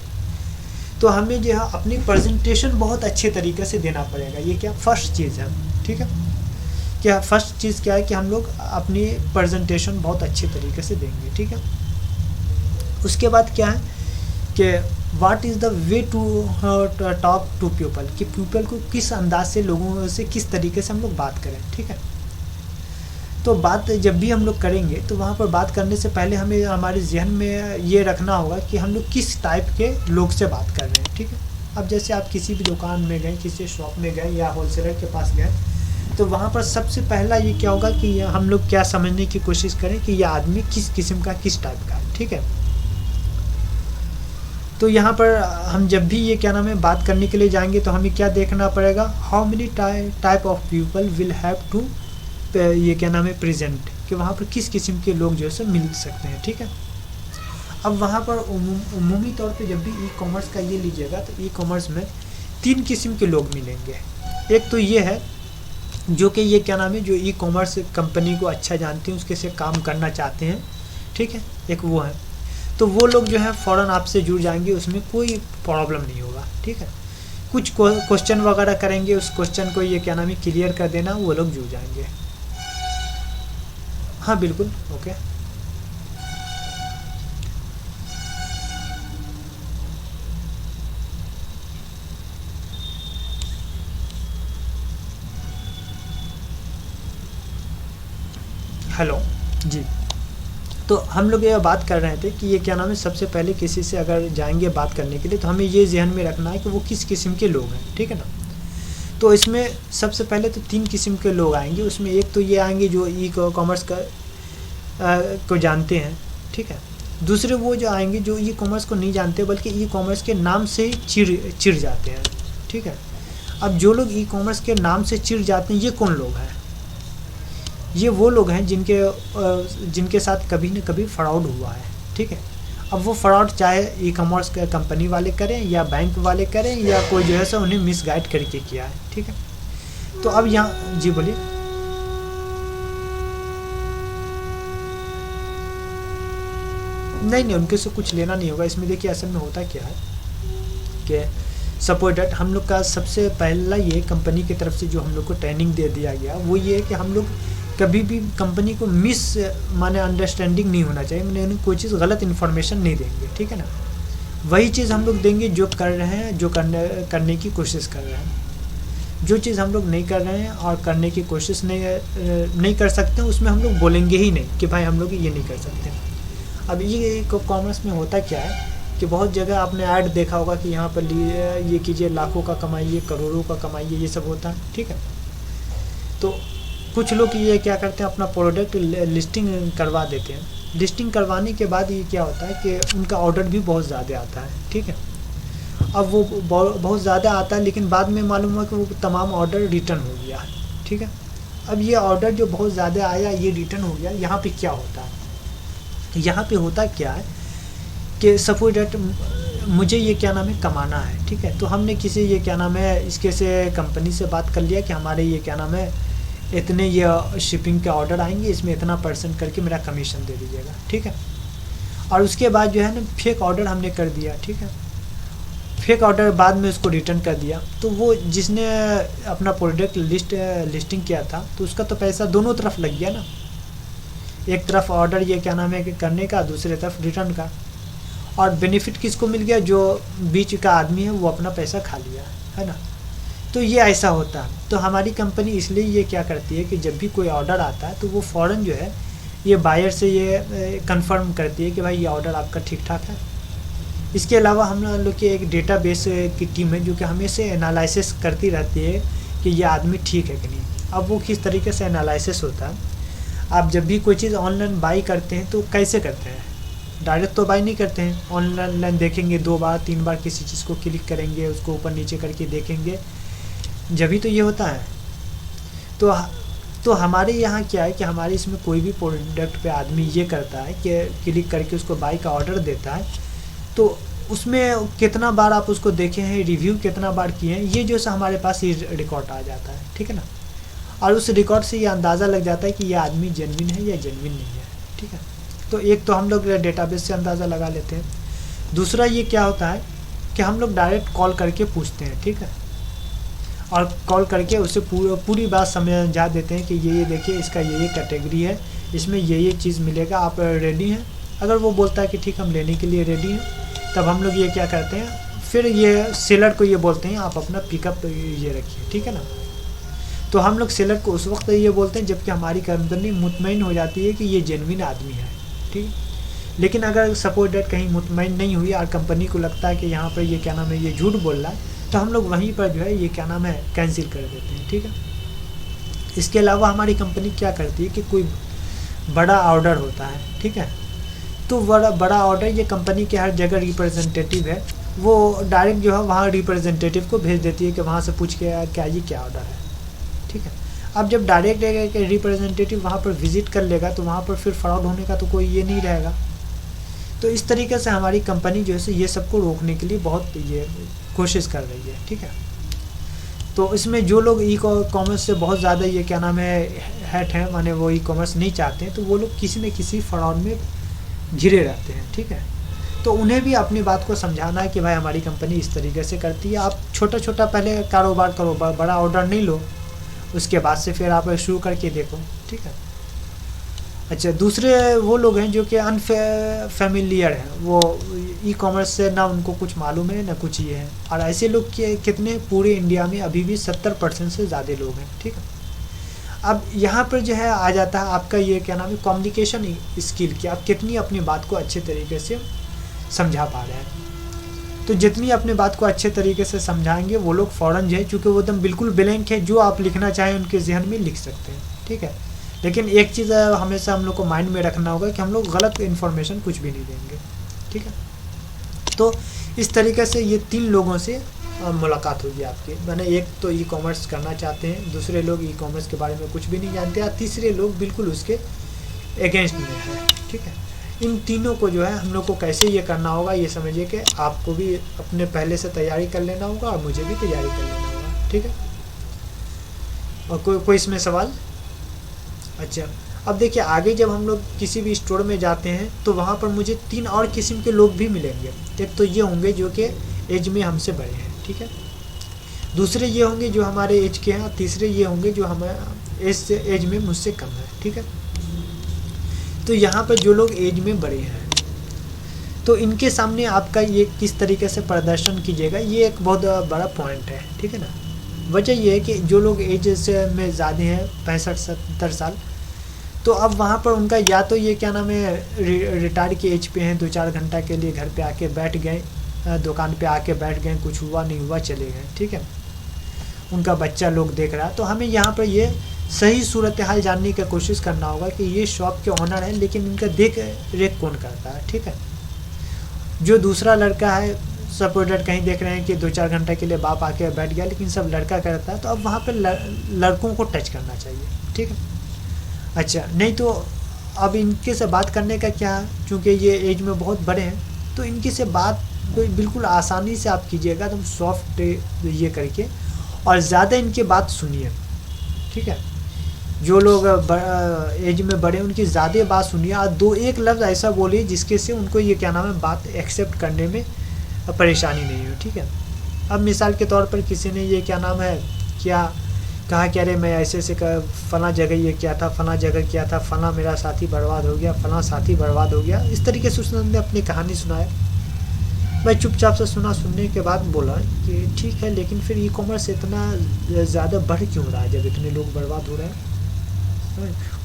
तो हमें जो है अपनी प्रेजेंटेशन बहुत अच्छे तरीके से देना पड़ेगा। ये क्या फर्स्ट चीज़ है। ठीक है। क्या फर्स्ट चीज़ क्या है कि हम लोग अपनी प्रेजेंटेशन बहुत अच्छे तरीके से देंगे। ठीक है। उसके बाद क्या है कि what is the way to talk to people, कि पीपल को किस अंदाज से, लोगों से किस तरीके से हम लोग बात करें, ठीक है। तो बात जब भी हम लोग करेंगे तो वहाँ पर बात करने से पहले हमें हमारे जहन में ये रखना होगा कि हम लोग किस टाइप के लोग से बात कर रहे हैं, ठीक है। अब जैसे आप किसी भी दुकान में गए, किसी शॉप में गए या होलसेलर के पास गए, तो वहाँ पर सबसे पहला ये क्या होगा कि हम लोग क्या समझने की कोशिश करें कि यह आदमी किस किस्म का, किस टाइप का है, ठीक है। तो यहाँ पर हम जब भी ये क्या नाम है बात करने के लिए जाएंगे तो हमें क्या देखना पड़ेगा, how many type of people will have to, ये क्या नाम है प्रेजेंट, कि वहाँ पर किस किस्म के लोग जो है सो मिल सकते हैं, ठीक है। अब वहाँ पर उमूमी तौर पे जब भी ई कॉमर्स का ये लीजिएगा तो ई कॉमर्स में 3 किस्म के लोग मिलेंगे। एक तो ये है जो कि ये क्या नाम है, जो ई कॉमर्स कंपनी को अच्छा जानते हैं, उसके से काम करना चाहते हैं, ठीक है, एक वो है। तो वो लोग जो है फ़ौरन आपसे जुड़ जाएंगे, उसमें कोई प्रॉब्लम नहीं होगा, ठीक है। कुछ क्वेश्चन वगैरह करेंगे, उस क्वेश्चन को ये क्या नाम है क्लियर कर देना, वो लोग जुड़ जाएंगे। हाँ बिल्कुल, ओके। हेलो जी। तो हम लोग ये बात कर रहे थे कि ये क्या नाम है, सबसे पहले किसी से अगर जाएंगे बात करने के लिए तो हमें ये ध्यान में रखना है कि वो किस किस्म के लोग हैं, ठीक है ना। तो इसमें सबसे पहले तो 3 किस्म के लोग आएंगे। उसमें एक तो ये आएंगे जो ई कॉमर्स का को जानते हैं, ठीक है। दूसरे वो जो आएंगे जो ई कॉमर्स को नहीं जानते बल्कि ई कॉमर्स के नाम से ही चिढ़ जाते हैं, ठीक है। अब जो लोग ई कॉमर्स के नाम से चिढ़ जाते हैं, ये कौन लोग हैं? ये वो लोग हैं जिनके साथ कभी न कभी फ्रॉड हुआ है, ठीक है। अब वो फ्रॉड चाहे ई कॉमर्स कंपनी वाले करें या बैंक वाले करें या कोई जो है सो उन्हें मिसगाइड करके किया है, ठीक है। तो अब यहाँ जी बोलिए। नहीं, उनके से कुछ लेना नहीं होगा इसमें। देखिए असल में होता क्या है कि सपोज दैट हम लोग का सबसे पहला ये कंपनी की तरफ से जो हम लोग को ट्रेनिंग दे दिया गया वो ये है कि हम लोग कभी भी कंपनी को माने अंडरस्टैंडिंग नहीं होना चाहिए, मैंने उन्हें कोई चीज़ गलत इन्फॉर्मेशन नहीं देंगे, ठीक है ना। वही चीज़ हम लोग देंगे जो कर रहे हैं, जो करने की कोशिश कर रहे हैं। जो चीज़ हम लोग नहीं कर रहे हैं और करने की कोशिश नहीं कर सकते उसमें हम लोग बोलेंगे ही नहीं कि भाई हम लोग ये नहीं कर सकते। अब ये कॉमर्स में होता क्या है कि बहुत जगह आपने ऐड देखा होगा कि यहाँ पर ये कीजिए, लाखों का कमाइए, करोड़ों का कमाइए, ये सब होता है, ठीक है। तो कुछ लोग ये क्या करते हैं, अपना प्रोडक्ट लिस्टिंग करवा देते हैं। लिस्टिंग करवाने के बाद ये क्या होता है कि उनका ऑर्डर भी बहुत ज़्यादा आता है, ठीक है। अब वो बहुत ज़्यादा आता है लेकिन बाद में मालूम हुआ कि वो तमाम ऑर्डर रिटर्न हो गया है, ठीक है। अब ये ऑर्डर जो बहुत ज़्यादा आया, ये रिटर्न हो गया, यहाँ पे क्या होता है, यहाँ पे होता क्या है कि सपोज दैट मुझे ये क्या नाम है कमाना है, ठीक है। तो हमने किसी ये क्या नाम है इसके से कंपनी से बात कर लिया कि हमारे ये क्या नाम है इतने ये शिपिंग के ऑर्डर आएंगे, इसमें इतना % करके मेरा कमीशन दे दीजिएगा, ठीक है। और उसके बाद जो है ना फेक ऑर्डर हमने कर दिया, ठीक है। फेक ऑर्डर बाद में उसको रिटर्न कर दिया, तो वो जिसने अपना प्रोडक्ट लिस्टिंग किया था तो उसका तो पैसा दोनों तरफ लग गया ना। एक तरफ ऑर्डर ये क्या नाम है कि करने का, दूसरे तरफ रिटर्न का। और बेनिफिट किसको मिल गया? जो बीच का आदमी है वो अपना पैसा खा लिया, है ना। तो ये ऐसा होता है। तो हमारी कंपनी इसलिए ये क्या करती है कि जब भी कोई ऑर्डर आता है तो वो फ़ौरन जो है ये बायर से ये कंफर्म करती है कि भाई ये ऑर्डर आपका ठीक ठाक है। इसके अलावा हम लोग की एक डेटाबेस की टीम है जो कि हमेशा एनालिसिस करती रहती है कि ये आदमी ठीक है कि नहीं। अब वो किस तरीके से एनालिसिस होता है, आप जब भी कोई चीज़ ऑनलाइन बाई करते हैं तो कैसे करते हैं? डायरेक्ट तो बाई नहीं करते हैं, ऑनलाइन देखेंगे 2 बार 3 बार किसी चीज़ को क्लिक करेंगे, उसको ऊपर नीचे करके देखेंगे, जब भी तो ये होता है। तो हमारे यहाँ क्या है कि हमारे इसमें कोई भी प्रोडक्ट पे आदमी ये करता है कि क्लिक करके उसको बाई का ऑर्डर देता है, तो उसमें कितना बार आप उसको देखे हैं, रिव्यू कितना बार किए हैं, ये जो सा हमारे पास ये रिकॉर्ड आ जाता है, ठीक है ना। और उस रिकॉर्ड से ये अंदाज़ा लग जाता है कि ये आदमी जेन्युइन है या जेन्युइन नहीं है, ठीक है। तो एक तो हम लोग डेटाबेस से अंदाज़ा लगा लेते हैं। दूसरा ये क्या होता है कि हम लोग डायरेक्ट कॉल करके पूछते हैं, ठीक है। और कॉल करके उससे पूरी बात समझा देते हैं कि ये देखिए इसका ये कैटेगरी है, इसमें ये चीज़ मिलेगा, आप रेडी हैं? अगर वो बोलता है कि ठीक हम लेने के लिए रेडी हैं, तब हम लोग ये क्या करते हैं, फिर ये सेलर को ये बोलते हैं आप अपना पिकअप ये रखिए, ठीक है ना। तो हम लोग सेलर को उस वक्त ये बोलते हैं जबकि हमारी कंपनी मुतमईन हो जाती है कि ये जेन्युइन आदमी है, ठीक है। लेकिन अगर सपोज डेट कहीं मुतमईन नहीं हुई और कंपनी को लगता है कि यहाँ पर ये क्या नाम है ये झूठ बोल रहा है, तो हम लोग वहीं पर जो है ये क्या नाम है कैंसिल कर देते हैं, ठीक है। इसके अलावा हमारी कंपनी क्या करती है कि कोई बड़ा ऑर्डर होता है, ठीक है, तो बड़ा ऑर्डर ये कंपनी के हर जगह रिप्रेजेंटेटिव है, वो डायरेक्ट जो है वहाँ रिप्रेजेंटेटिव को भेज देती है कि वहाँ से पूछ के क्या ये क्या ऑर्डर है, ठीक है। अब जब डायरेक्ट एक रिप्रेजेंटेटिव वहाँ पर विजिट कर लेगा तो वहाँ पर फिर फ्रॉड होने का तो कोई ये नहीं रहेगा। तो इस तरीके से हमारी कंपनी जो है ये सबको रोकने के लिए बहुत ये कोशिश कर रही है, ठीक है। तो इसमें जो लोग ई कॉमर्स से बहुत ज़्यादा ये क्या नाम है हैट हैं, माने वो ई कॉमर्स नहीं चाहते हैं, तो वो लोग किसी न किसी फ्रॉड में घिरे रहते हैं, ठीक है। तो उन्हें भी अपनी बात को समझाना है कि भाई हमारी कंपनी इस तरीके से करती है, आप छोटा छोटा पहले कारोबार करो, बड़ा ऑर्डर नहीं लो, उसके बाद से फिर आप शुरू करके देखो, ठीक है। अच्छा, दूसरे वो लोग हैं जो कि अनफेमिलियर हैं, वो ई कॉमर्स से ना उनको कुछ मालूम है ना कुछ ये है, और ऐसे लोग के कितने पूरे इंडिया में अभी भी 70% से ज़्यादा लोग हैं, ठीक है। अब यहाँ पर जो है आ जाता है आपका ये क्या नाम है कम्युनिकेशन स्किल की, आप कितनी अपनी बात को अच्छे तरीके से समझा पा रहे हैं। तो जितनी अपनी बात को अच्छे तरीके से समझाएंगे वो लोग फ़ौरन जो है, चूँकि वो एकदम बिल्कुल ब्लैंक है, जो आप लिखना चाहें उनके जहन में लिख सकते हैं, ठीक है। लेकिन एक चीज़ हमेशा हम लोग को माइंड में रखना होगा कि हम लोग गलत इन्फॉर्मेशन कुछ भी नहीं देंगे, ठीक है। तो इस तरीके से ये 3 लोगों से मुलाकात होगी आपकी, मैंने एक तो ई कॉमर्स करना चाहते हैं, दूसरे लोग ई कॉमर्स के बारे में कुछ भी नहीं जानते, और तीसरे लोग बिल्कुल उसके अगेंस्ट में हैं, ठीक है। इन तीनों को जो है हम लोग को कैसे ये करना होगा, ये समझिए कि आपको भी अपने पहले से तैयारी कर लेना होगा और मुझे भी तैयारी कर लेना होगा, ठीक है। और कोई इसमें सवाल? अच्छा, अब देखिए आगे जब हम लोग किसी भी स्टोर में जाते हैं तो वहाँ पर मुझे 3 और किस्म के लोग भी मिलेंगे। एक तो ये होंगे जो कि एज में हमसे बड़े हैं, ठीक है। दूसरे ये होंगे जो हमारे एज के हैं, और तीसरे ये होंगे जो हमारे एज में मुझसे कम है, ठीक है। तो यहाँ पर जो लोग एज में बड़े हैं तो इनके सामने आपका ये किस तरीके से प्रदर्शन कीजिएगा, ये एक बहुत बड़ा पॉइंट है, ठीक है ना। वजह ये है कि जो लोग एज से में ज़्यादा हैं 65-70 साल, तो अब वहाँ पर उनका या तो ये क्या नाम है रिटायर की एज पे हैं, 2-4 घंटा के लिए घर पे आके बैठ गए, दुकान पे आके बैठ गए, कुछ हुआ नहीं हुआ चले गए, ठीक है। उनका बच्चा लोग देख रहा है, तो हमें यहाँ पर ये सही सूरत हाल जानने की कोशिश करना होगा कि ये शॉप के ऑनर हैं, लेकिन इनका देख रेख कौन करता है, ठीक है। जो दूसरा लड़का है सपोज डेट कहीं देख रहे हैं कि 2-4 घंटे के लिए बाप आके बैठ गया, लेकिन सब लड़का करता है, तो अब वहाँ पे लड़कों को टच करना चाहिए, ठीक है। अच्छा, नहीं तो अब इनके से बात करने का क्या, क्योंकि ये एज में बहुत बड़े हैं, तो इनके से बात बिल्कुल आसानी से आप कीजिएगा, एकदम सॉफ्ट ये करके, और ज़्यादा इनकी बात सुनिए, ठीक है। जो लोग एज में बड़े उनकी ज़्यादा बात सुनिए, और 2-1 लफ्ज़ ऐसा बोलिए जिसके से उनको ये क्या नाम है बात एक्सेप्ट करने में परेशानी नहीं हो, ठीक है। अब मिसाल के तौर पर किसी ने ये क्या नाम है क्या कहा कि अरे मैं ऐसे से फ़लाँ जगह ये किया था, फ़लाँ जगह किया था, फ़लाँ मेरा साथी बर्बाद हो गया, फ़लाँ साथी बर्बाद हो गया, इस तरीके से उसने अपनी कहानी सुनाया। मैं चुपचाप से सुनने के बाद बोला कि ठीक है, लेकिन फिर ई कॉमर्स इतना ज़्यादा बढ़ क्यों रहा है जब इतने लोग बर्बाद हो रहे हैं।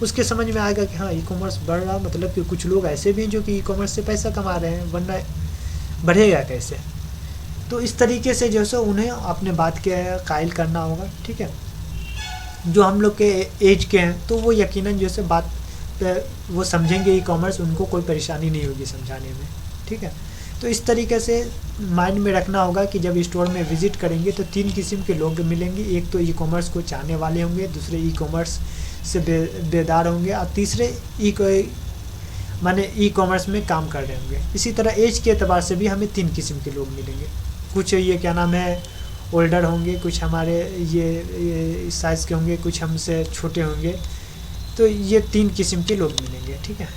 उसके समझ में आएगा कि हाँ ई कॉमर्स बढ़ रहा, मतलब कि कुछ लोग ऐसे भी हैं जो कि ई कॉमर्स से पैसा कमा रहे हैं, वरना बढ़ेगा कैसे। तो इस तरीके से जो है उन्हें अपने बात के कायल करना होगा, ठीक है। जो हम लोग के एज के हैं तो वो यकीनन जो है बात पे वो समझेंगे ई कॉमर्स, उनको कोई परेशानी नहीं होगी समझाने में, ठीक है। तो इस तरीके से माइंड में रखना होगा कि जब स्टोर में विज़िट करेंगे तो 3 किस्म के लोग मिलेंगे। एक तो ई कॉमर्स को चाहने वाले होंगे, दूसरे ई कॉमर्स से बेदार होंगे, और तीसरे माने ई कॉमर्स में काम कर रहे होंगे। इसी तरह एज के एतबार से भी हमें 3 किस्म के लोग मिलेंगे। कुछ ये क्या नाम है ओल्डर होंगे, कुछ हमारे ये साइज़ के होंगे, कुछ हमसे छोटे होंगे। तो ये 3 किस्म के लोग मिलेंगे, ठीक है।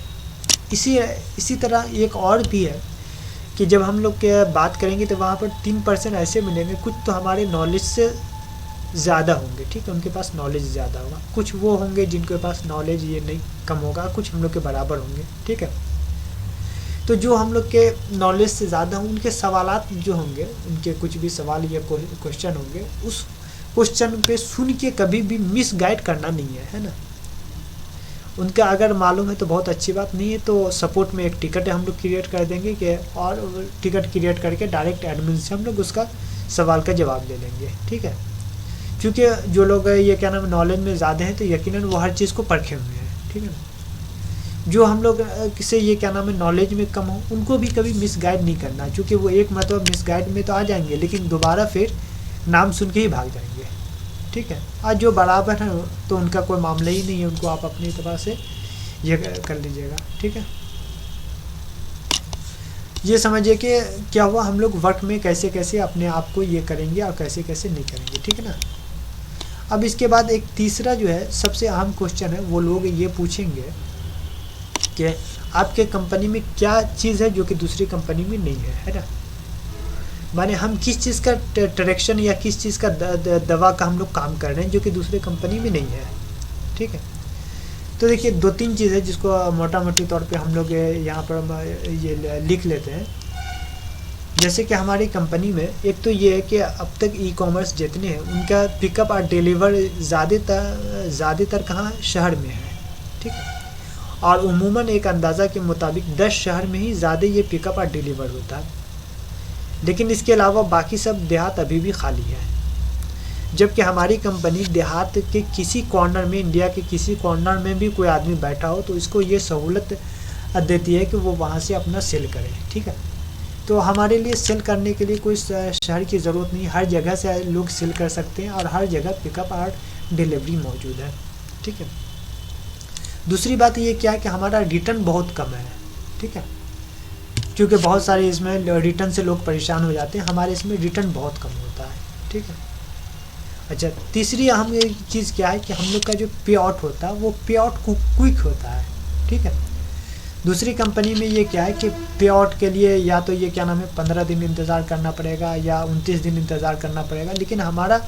इसी तरह एक और भी है कि जब हम लोग के बात करेंगे तो वहाँ पर 3% ऐसे मिलेंगे, कुछ तो हमारे नॉलेज से ज़्यादा होंगे, ठीक है, उनके पास नॉलेज ज़्यादा होगा। कुछ वो होंगे जिनके पास नॉलेज ये नहीं कम होगा, कुछ हम लोग के बराबर होंगे, ठीक है। तो जो हम लोग के नॉलेज से ज़्यादा उनके सवालात जो होंगे, उनके कुछ भी सवाल या क्वेश्चन होंगे, उस क्वेश्चन पे सुन के कभी भी मिस गाइड करना नहीं है ना। उनका अगर मालूम है तो बहुत अच्छी बात, नहीं है तो सपोर्ट में एक टिकट हम लोग क्रिएट कर देंगे कि, और टिकट क्रिएट करके डायरेक्ट एडमिन से हम लोग उसका सवाल का जवाब ले लेंगे, ठीक है। क्योंकि जो लोग ये क्या नाम है नॉलेज में ज़्यादा हैं तो यकीनन वो हर चीज़ को परखे हुए हैं, ठीक है ना। जो हम लोग किसे ये क्या नाम है नॉलेज में कम हो, उनको भी कभी मिस गाइड नहीं करना, क्योंकि वो एक मतलब मिस गाइड में तो आ जाएंगे लेकिन दोबारा फिर नाम सुन के ही भाग जाएंगे, ठीक है। आज जो बराबर है तो उनका कोई मामला ही नहीं है, उनको आप अपनी तरह से ये कर लीजिएगा, ठीक है। ये समझिए कि क्या हुआ, हम लोग वर्क में कैसे कैसे अपने आप को ये करेंगे और कैसे कैसे नहीं करेंगे, ठीक है ना। अब इसके बाद एक तीसरा जो है सबसे अहम क्वेश्चन है, वो लोग ये पूछेंगे कि आपके कंपनी में क्या चीज़ है जो कि दूसरी कंपनी में नहीं है ना। माने हम किस चीज़ का डायरेक्शन या किस चीज़ का दवा का हम लोग काम कर रहे हैं जो कि दूसरे कंपनी में नहीं है, ठीक है। तो देखिए 2-3 चीज़ है जिसको मोटा मोटी तौर पे हम लोग यहाँ पर ये लिख लेते हैं। जैसे कि हमारी कंपनी में एक तो ये है कि अब तक ई-कॉमर्स जितने हैं उनका पिकअप और डिलीवर ज़्यादातर कहाँ शहर में है, ठीक है। और उमूमन एक अंदाज़ा के मुताबिक 10 शहर में ही ज़्यादा ये पिकअप और डिलीवर होता है, लेकिन इसके अलावा बाकी सब देहात अभी भी खाली है। जबकि हमारी कंपनी देहात के किसी कॉर्नर में, इंडिया के किसी कॉर्नर में भी कोई आदमी बैठा हो तो इसको ये सहूलत देती है कि वो वहाँ से अपना सेल करे, ठीक है। तो हमारे लिए सेल करने के लिए कोई शहर की ज़रूरत नहीं, हर जगह से लोग सेल कर सकते हैं और हर जगह पिकअप और डिलीवरी मौजूद है, ठीक है। दूसरी बात ये क्या है कि हमारा रिटर्न बहुत कम है, ठीक है, क्योंकि बहुत सारे इसमें रिटर्न से लोग परेशान हो जाते हैं, हमारे इसमें रिटर्न बहुत कम होता है, ठीक है। अच्छा, तीसरी अहम चीज़ क्या है कि हम लोग का जो पे आउट होता है वो पे आउट क्विक होता है, ठीक है। दूसरी कंपनी में ये क्या है कि पे आउट के लिए या तो ये क्या नाम है 15 दिन इंतज़ार करना पड़ेगा या 29 दिन इंतज़ार करना पड़ेगा, लेकिन हमारा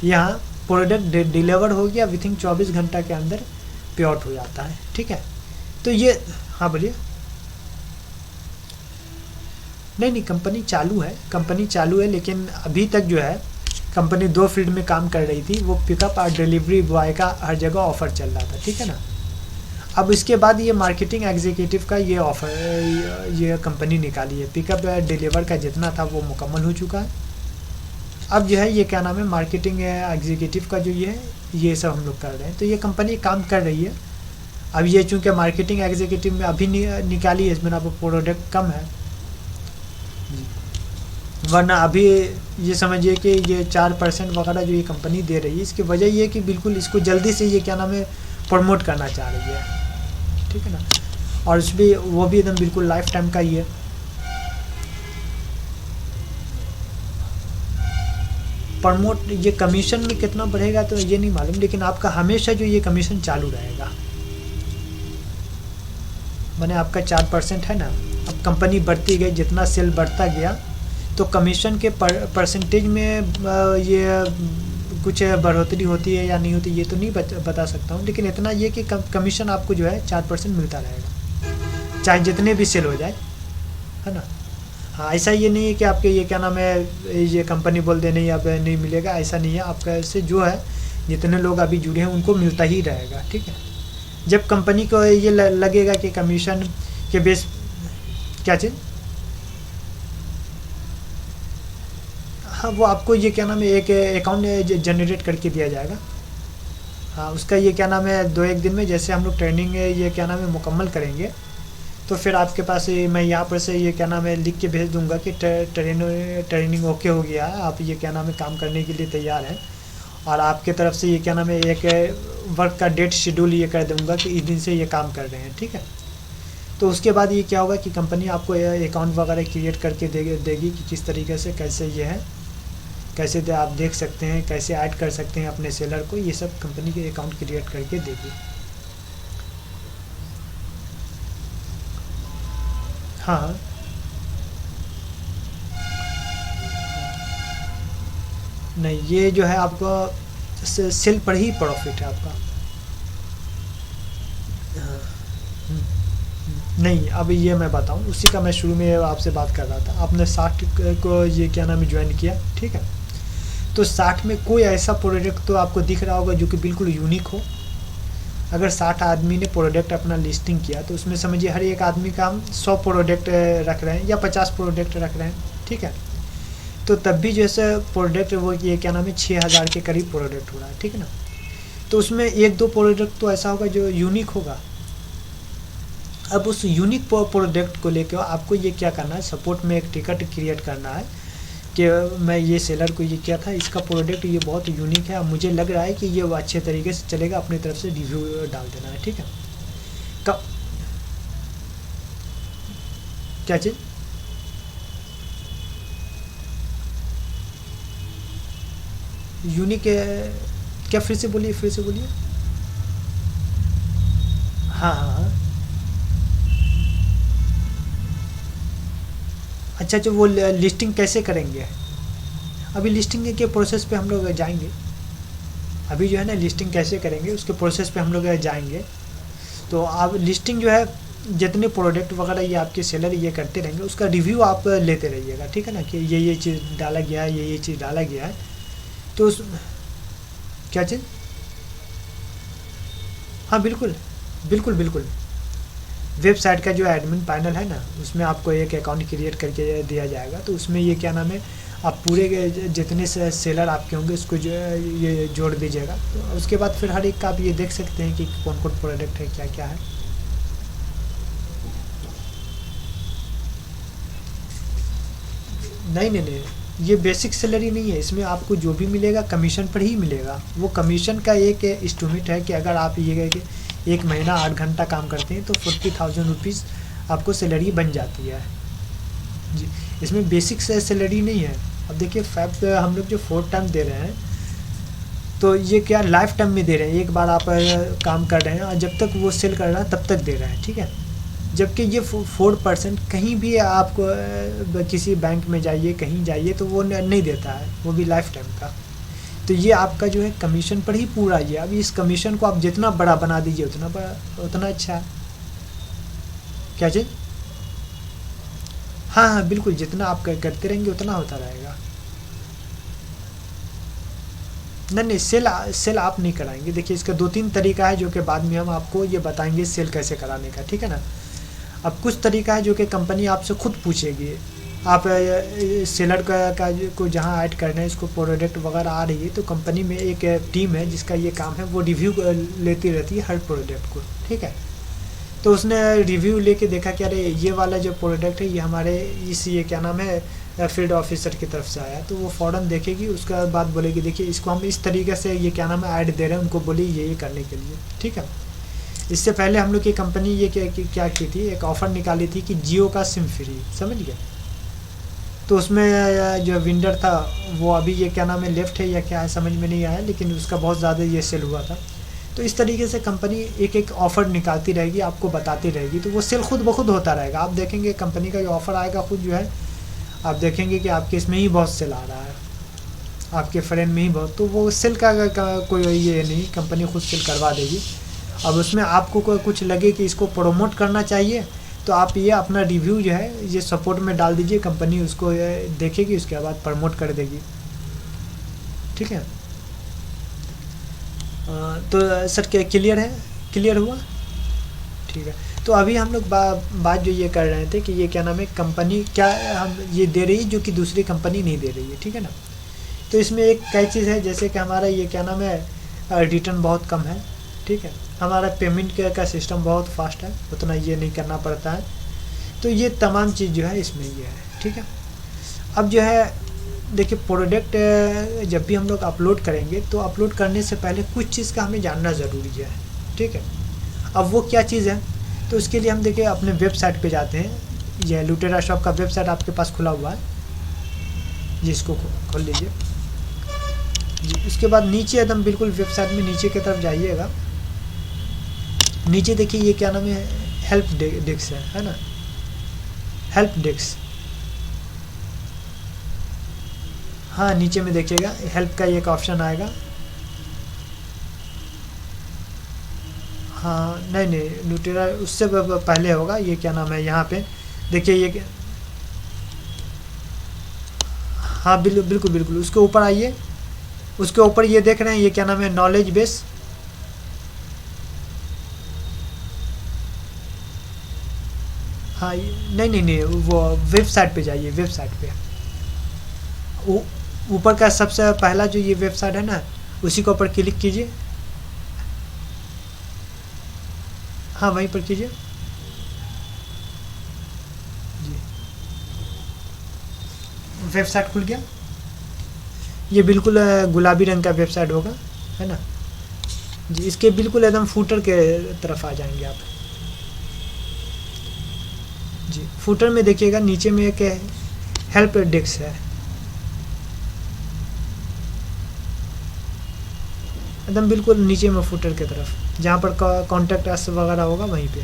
यहाँ प्रोडक्ट डिलीवर हो गया विथिन 24 घंटा के अंदर पे आउट हो जाता है, ठीक है। तो ये, हाँ बोलिए। नहीं, कंपनी चालू है, लेकिन अभी तक जो है कंपनी 2 फील्ड में काम कर रही थी। वो पिकअप और डिलीवरी बॉय का हर जगह ऑफ़र चल रहा था, ठीक है ना। अब इसके बाद ये मार्केटिंग एग्जीक्यूटिव का ये ऑफ़र ये कंपनी निकाली है। पिकअप डिलीवर का जितना था वो मुकम्मल हो चुका है। अब जो है ये क्या नाम है मार्केटिंग एग्जीक्यूटिव का जो ये सब हम लोग कर रहे हैं। तो ये कंपनी काम कर रही है। अब ये चूँकि मार्केटिंग एग्जीक्यूटिव में अभी निकाली है, इसमें अब प्रोडक्ट कम है, वरना अभी ये समझिए कि ये 4% वगैरह जो ये कंपनी दे रही है, इसकी वजह ये कि बिल्कुल इसको जल्दी से ये क्या नाम है प्रमोट करना चाह रही है, ठीक है ना। और उसमें वो भी एकदम बिल्कुल लाइफ टाइम का ही है। प्रमोट ये कमीशन में कितना बढ़ेगा तो ये नहीं मालूम, लेकिन आपका हमेशा जो ये कमीशन चालू रहेगा। मैंने आपका 4% है ना, अब कंपनी बढ़ती गई, जितना सेल बढ़ता गया तो कमीशन के परसेंटेज में ये कुछ बढ़ोतरी होती है या नहीं होती ये तो नहीं बता सकता हूँ, लेकिन इतना ये कि कमीशन आपको जो है 4% मिलता रहेगा, चाहे जितने भी सेल हो जाए, है ना। हाँ, ऐसा ये नहीं है कि आपके ये क्या नाम है ये कंपनी बोल दे नहीं अब नहीं मिलेगा, ऐसा नहीं है। आपका इससे जो है जितने लोग अभी जुड़े हैं उनको मिलता ही रहेगा, ठीक है। जब कंपनी को ये लगेगा कि कमीशन के बेस क्या चीज़, हाँ वो आपको ये क्या नाम है एक अकाउंट जनरेट करके दिया जाएगा। हाँ, उसका ये क्या नाम है 2-1 दिन में जैसे हम लोग ट्रेनिंग ये क्या नाम है मुकम्मल करेंगे तो फिर आपके पास मैं यहाँ पर से ये क्या नाम है लिख के भेज दूंगा कि ट्रेनिंग ओके हो गया है, आप ये क्या नाम है काम करने के लिए तैयार हैं। और आपके तरफ से ये क्या नाम है एक वर्क का डेट शेड्यूल ये कर दूंगा कि इस दिन से ये काम कर रहे हैं, ठीक है। तो उसके बाद ये क्या होगा कि कंपनी आपको अकाउंट वगैरह क्रिएट करके देगी कि किस तरीके से कैसे ये है, कैसे आप देख सकते हैं, कैसे ऐड कर सकते हैं अपने सेलर को, ये सब कंपनी के अकाउंट क्रिएट करके देगी। हाँ, नहीं ये जो है आपको सेल पर ही प्रॉफिट है आपका। हाँ, नहीं, अभी ये मैं बताऊँ, उसी का मैं शुरू में आपसे बात कर रहा था। आपने 60 को ये क्या नाम है ज्वाइन किया, ठीक है। तो 60 में कोई ऐसा प्रोडक्ट तो आपको दिख रहा होगा जो कि बिल्कुल यूनिक हो। अगर 60 आदमी ने प्रोडक्ट अपना लिस्टिंग किया तो उसमें समझिए हर एक आदमी का हम 100 प्रोडक्ट रख रहे हैं या 50 प्रोडक्ट रख रहे हैं, ठीक है। तो तब भी जैसे प्रोडक्ट वो ये क्या नाम है 6000 के करीब प्रोडक्ट हो रहा है, ठीक है ना। तो उसमें एक दो प्रोडक्ट तो ऐसा होगा जो यूनिक होगा। अब उस यूनिक प्रोडक्ट को लेकर आपको ये क्या करना है, सपोर्ट में एक टिकट क्रिएट करना है कि मैं ये सेलर को ये क्या था, इसका प्रोडक्ट ये बहुत यूनिक है, अब मुझे लग रहा है कि ये वो अच्छे तरीके से चलेगा, अपनी तरफ से रिव्यू डाल देना है, ठीक है। कब क्या चीज़? यूनिक क्या? फिर से बोलिए, फिर से बोलिए। हाँ हाँ हाँ। अच्छा अच्छा, वो लिस्टिंग कैसे करेंगे? अभी लिस्टिंग के प्रोसेस पे हम लोग जाएंगे। अभी जो है ना लिस्टिंग कैसे करेंगे उसके प्रोसेस पे हम लोग जाएंगे। तो आप लिस्टिंग जो है जितने प्रोडक्ट वगैरह ये आपके सेलर ये करते रहेंगे उसका रिव्यू आप लेते रहिएगा, ठीक है ना, कि ये चीज़ डाला गया है, ये चीज़ डाला गया है। तो उस क्या चीज़? हाँ बिल्कुल, बिल्कुल बिल्कुल। वेबसाइट का जो एडमिन पैनल है ना उसमें आपको एक अकाउंट क्रिएट करके दिया जाएगा। तो उसमें ये क्या नाम है आप पूरे जितने से सेलर आपके होंगे उसको जो है ये जोड़ दीजिएगा। तो उसके बाद फिर हर एक का आप ये देख सकते हैं कि कौन कौन प्रोडक्ट है, क्या क्या है। नहीं नहीं नहीं, ये बेसिक सैलरी नहीं है, इसमें आपको जो भी मिलेगा कमीशन पर ही मिलेगा। वो कमीशन का एक एस्टिमेट है कि अगर आप ये एक महीना 8 घंटा काम करते हैं तो 40,000 रुपीज़ आपको सैलरी बन जाती है जी। इसमें बेसिक सैलरी नहीं है। अब देखिए फैब हम लोग जो 4 टाइम दे रहे हैं तो ये क्या लाइफ टाइम में दे रहे हैं, एक बार आप काम कर रहे हैं और जब तक वो सेल कर रहा है तब तक दे रहे हैं, ठीक है। जबकि ये 4% कहीं भी आपको किसी बैंक में जाइए कहीं जाइए तो वो नहीं देता है, वो भी लाइफ टाइम का। तो ये आपका जो है कमीशन पर ही पूरा ये। अब इस कमीशन को आप जितना बड़ा बना दीजिए उतना बड़ा उतना अच्छा है। क्या चीज़? हाँ हाँ बिल्कुल, जितना आप करते रहेंगे उतना होता रहेगा। नहीं नहीं, सेल आप नहीं कराएंगे। देखिए इसका 2-3 तरीका है जो कि बाद में हम आपको ये बताएंगे सेल कैसे कराने का, ठीक है ना। अब कुछ तरीका है जो कि कंपनी आपसे खुद पूछेगी। आप सेलर को जहाँ ऐड करना है इसको प्रोडक्ट वगैरह आ रही है तो कंपनी में एक टीम है जिसका ये काम है, वो रिव्यू लेती रहती है हर प्रोडक्ट को, ठीक है। तो उसने रिव्यू लेके देखा कि अरे ये वाला जो प्रोडक्ट है ये हमारे इस ये क्या नाम है फील्ड ऑफिसर की तरफ से आया, तो वो फ़ौरन देखेगी, उसका बाद बोलेगी देखिए इसको हम इस तरीके से ये क्या नाम है ऐड दे रहे हैं, उनको बोलिए ये करने के लिए, ठीक है। इससे पहले हम लोग की कंपनी ये क्या की थी, एक ऑफ़र निकाली थी कि जियो का सिम फ्री, समझ गए। तो उसमें जो विंडर था वो अभी ये क्या नाम है लेफ्ट है या क्या है समझ में नहीं आया, लेकिन उसका बहुत ज़्यादा ये सेल हुआ था। तो इस तरीके से कंपनी एक एक ऑफ़र निकालती रहेगी, आपको बताती रहेगी, तो वो सेल खुद ब खुद होता रहेगा। आप देखेंगे कंपनी का जो ऑफ़र आएगा खुद जो है आप देखेंगे कि आपके इसमें ही बहुत सेल आ रहा है, आपके फ्रेंड में ही बहुत, तो वो सेल का कोई ये नहीं, कंपनी खुद सेल करवा देगी। अब उसमें आपको कुछ लगे कि इसको प्रमोट करना चाहिए तो आप ये अपना रिव्यू जो है ये सपोर्ट में डाल दीजिए, कंपनी उसको देखेगी, उसके बाद प्रमोट कर देगी, ठीक है। तो सर क्या क्लियर है, क्लियर हुआ? ठीक है। तो अभी हम लोग बात जो ये कर रहे थे कि ये क्या नाम है कंपनी क्या हम ये दे रही है जो कि दूसरी कंपनी नहीं दे रही है, ठीक है ना। तो इसमें एक कई चीज़ है, जैसे कि हमारा ये क्या नाम है रिटर्न बहुत कम है, ठीक है। हमारा पेमेंट का सिस्टम बहुत फास्ट है, उतना ये नहीं करना पड़ता है। तो ये तमाम चीज़ जो है इसमें ये है, ठीक है। अब जो है देखिए प्रोडक्ट जब भी हम लोग अपलोड करेंगे तो अपलोड करने से पहले कुछ चीज़ का हमें जानना ज़रूरी है, ठीक है। अब वो क्या चीज़ है, तो उसके लिए हम देखिए अपने वेबसाइट पे जाते हैं। यह लुटेरा शॉप का वेबसाइट आपके पास खुला हुआ है जी, इसको खोल लीजिए जी। उसके बाद नीचे एकदम बिल्कुल वेबसाइट में नीचे की तरफ जाइएगा, नीचे देखिए ये क्या नाम है हेल्प डेस्क है ना, हेल्प डेस्क। हाँ नीचे में देखिएगा हेल्प का एक ऑप्शन आएगा। हाँ नहीं नहीं, न्यूटेरा उससे पहले होगा। ये क्या नाम है यहाँ पे देखिए ये, हाँ बिल्कुल बिल्कुल बिल्कुल, उसके ऊपर आइए। उसके ऊपर ये देख रहे हैं, ये क्या नाम है, नॉलेज बेस। हाँ नहीं नहीं नहीं, वो वेबसाइट पे जाइए, वेबसाइट पे ऊपर का सबसे पहला जो ये वेबसाइट है ना, उसी के ऊपर क्लिक कीजिए। हाँ वहीं पर कीजिए जी। वेबसाइट खुल गया। ये बिल्कुल गुलाबी रंग का वेबसाइट होगा, है ना जी। इसके बिल्कुल एकदम फूटर के तरफ आ जाएंगे आप जी। फूटर में देखिएगा नीचे में एक हेल्प डेस्क है, एकदम बिल्कुल नीचे में फुटर की तरफ, जहाँ पर कॉन्टैक्ट अस वगैरह होगा वहीं पे।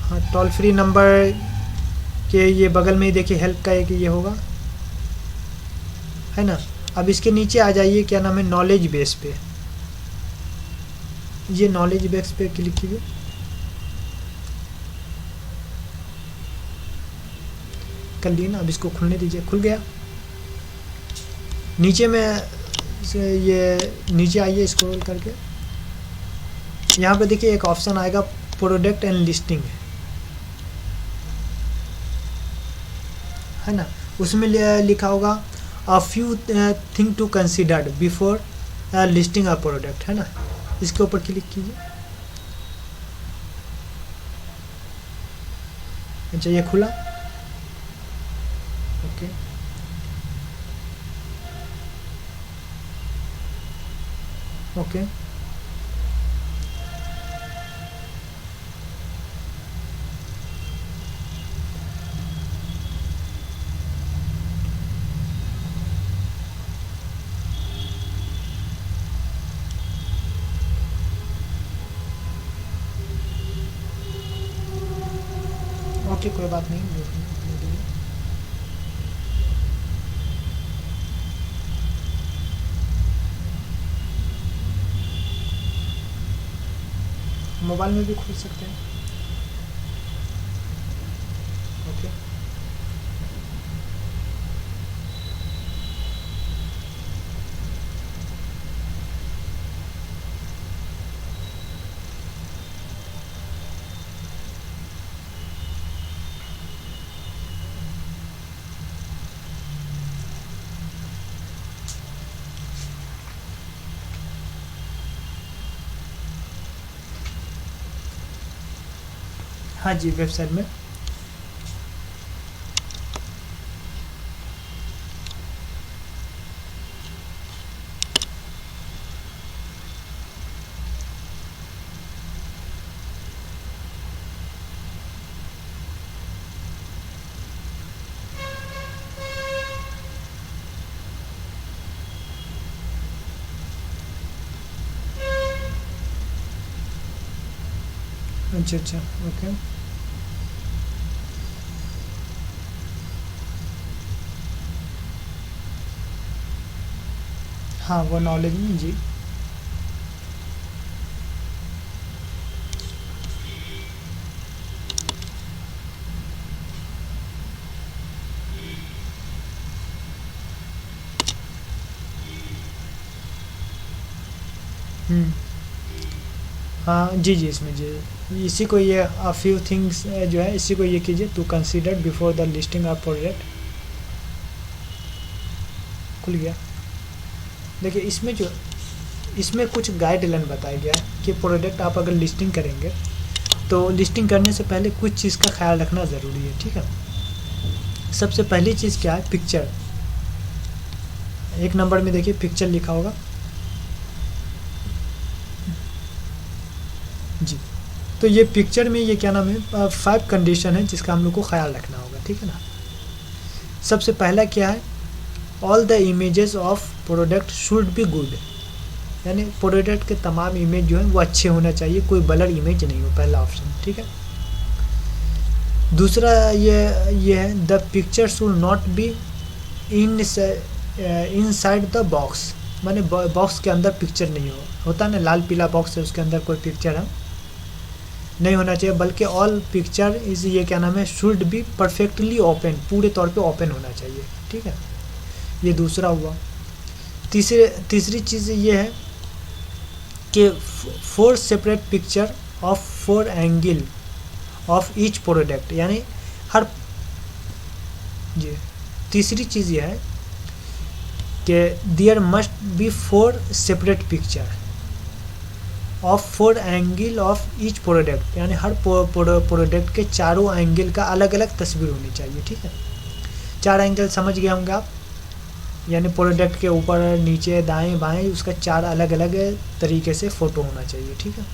हाँ टोल फ्री नंबर के ये बगल में ही देखिए हेल्प का एक ये होगा, है ना। अब इसके नीचे आ जाइए, क्या नाम है, नॉलेज बेस पे। ये नॉलेज बेस पे क्लिक कीजिए। कर लिए ना, अब इसको खुलने दीजिए। खुल गया। नीचे में ये नीचे आइए स्क्रॉल करके, यहाँ पे देखिए एक ऑप्शन आएगा प्रोडक्ट एंड लिस्टिंग, है ना। उसमें लिखा होगा a few thing to considered before listing a product, है ना। इसके ऊपर क्लिक कीजिए। अच्छा ये खुला। ओके ओके ओके कोई बात नहीं। मोबाइल में भी खोल सकते हैं। ओके हाँ जी, वेबसाइट में। अच्छा अच्छा ओके। हाँ वो नॉलेज में जी। हाँ जी जी, इसमें जी इसी को ये अ फ्यू थिंग्स जो है इसी को ये कीजिए, to consider before the listing of product. खुल गया। देखिए इसमें कुछ गाइडलाइन बताया गया है कि प्रोडक्ट आप अगर लिस्टिंग करेंगे तो लिस्टिंग करने से पहले कुछ चीज़ का ख्याल रखना ज़रूरी है, ठीक है। सबसे पहली चीज़ क्या है, पिक्चर। एक नंबर में देखिए पिक्चर लिखा होगा जी। तो ये पिक्चर में ये क्या नाम है, 5 कंडीशन है जिसका हम लोग को ख्याल रखना होगा, ठीक है ना। सबसे पहला क्या है, all the images of product should be good, यानी प्रोडक्ट के तमाम इमेज जो है वो अच्छे होना चाहिए, कोई ब्लर इमेज नहीं हो, पहला ऑप्शन, ठीक है। दूसरा ये है the picture should not be inside the box, माने बॉक्स के अंदर पिक्चर नहीं होता ना, लाल पीला बॉक्स है उसके अंदर कोई पिक्चर है नहीं होना चाहिए, बल्कि ऑल पिक्चर इज ये क्या नाम है शुड बी परफेक्टली ओपन, पूरे तौर पे ओपन होना चाहिए। ठीक है, ये दूसरा हुआ। तीसरी चीज़ ये है कि 4 separate picture of 4 angle of each product, यानी हर जी तीसरी चीज़ ये है कि there must be 4 separate picture of 4 angle of each product, यानी हर प्रोडक्ट के चारों एंगल का अलग अलग तस्वीर होनी चाहिए। ठीक है, 4 एंगल समझ गए होंगे आप, यानी प्रोडक्ट के ऊपर नीचे दाएं बाएं उसका 4 अलग अलग तरीके से फ़ोटो होना चाहिए। ठीक है,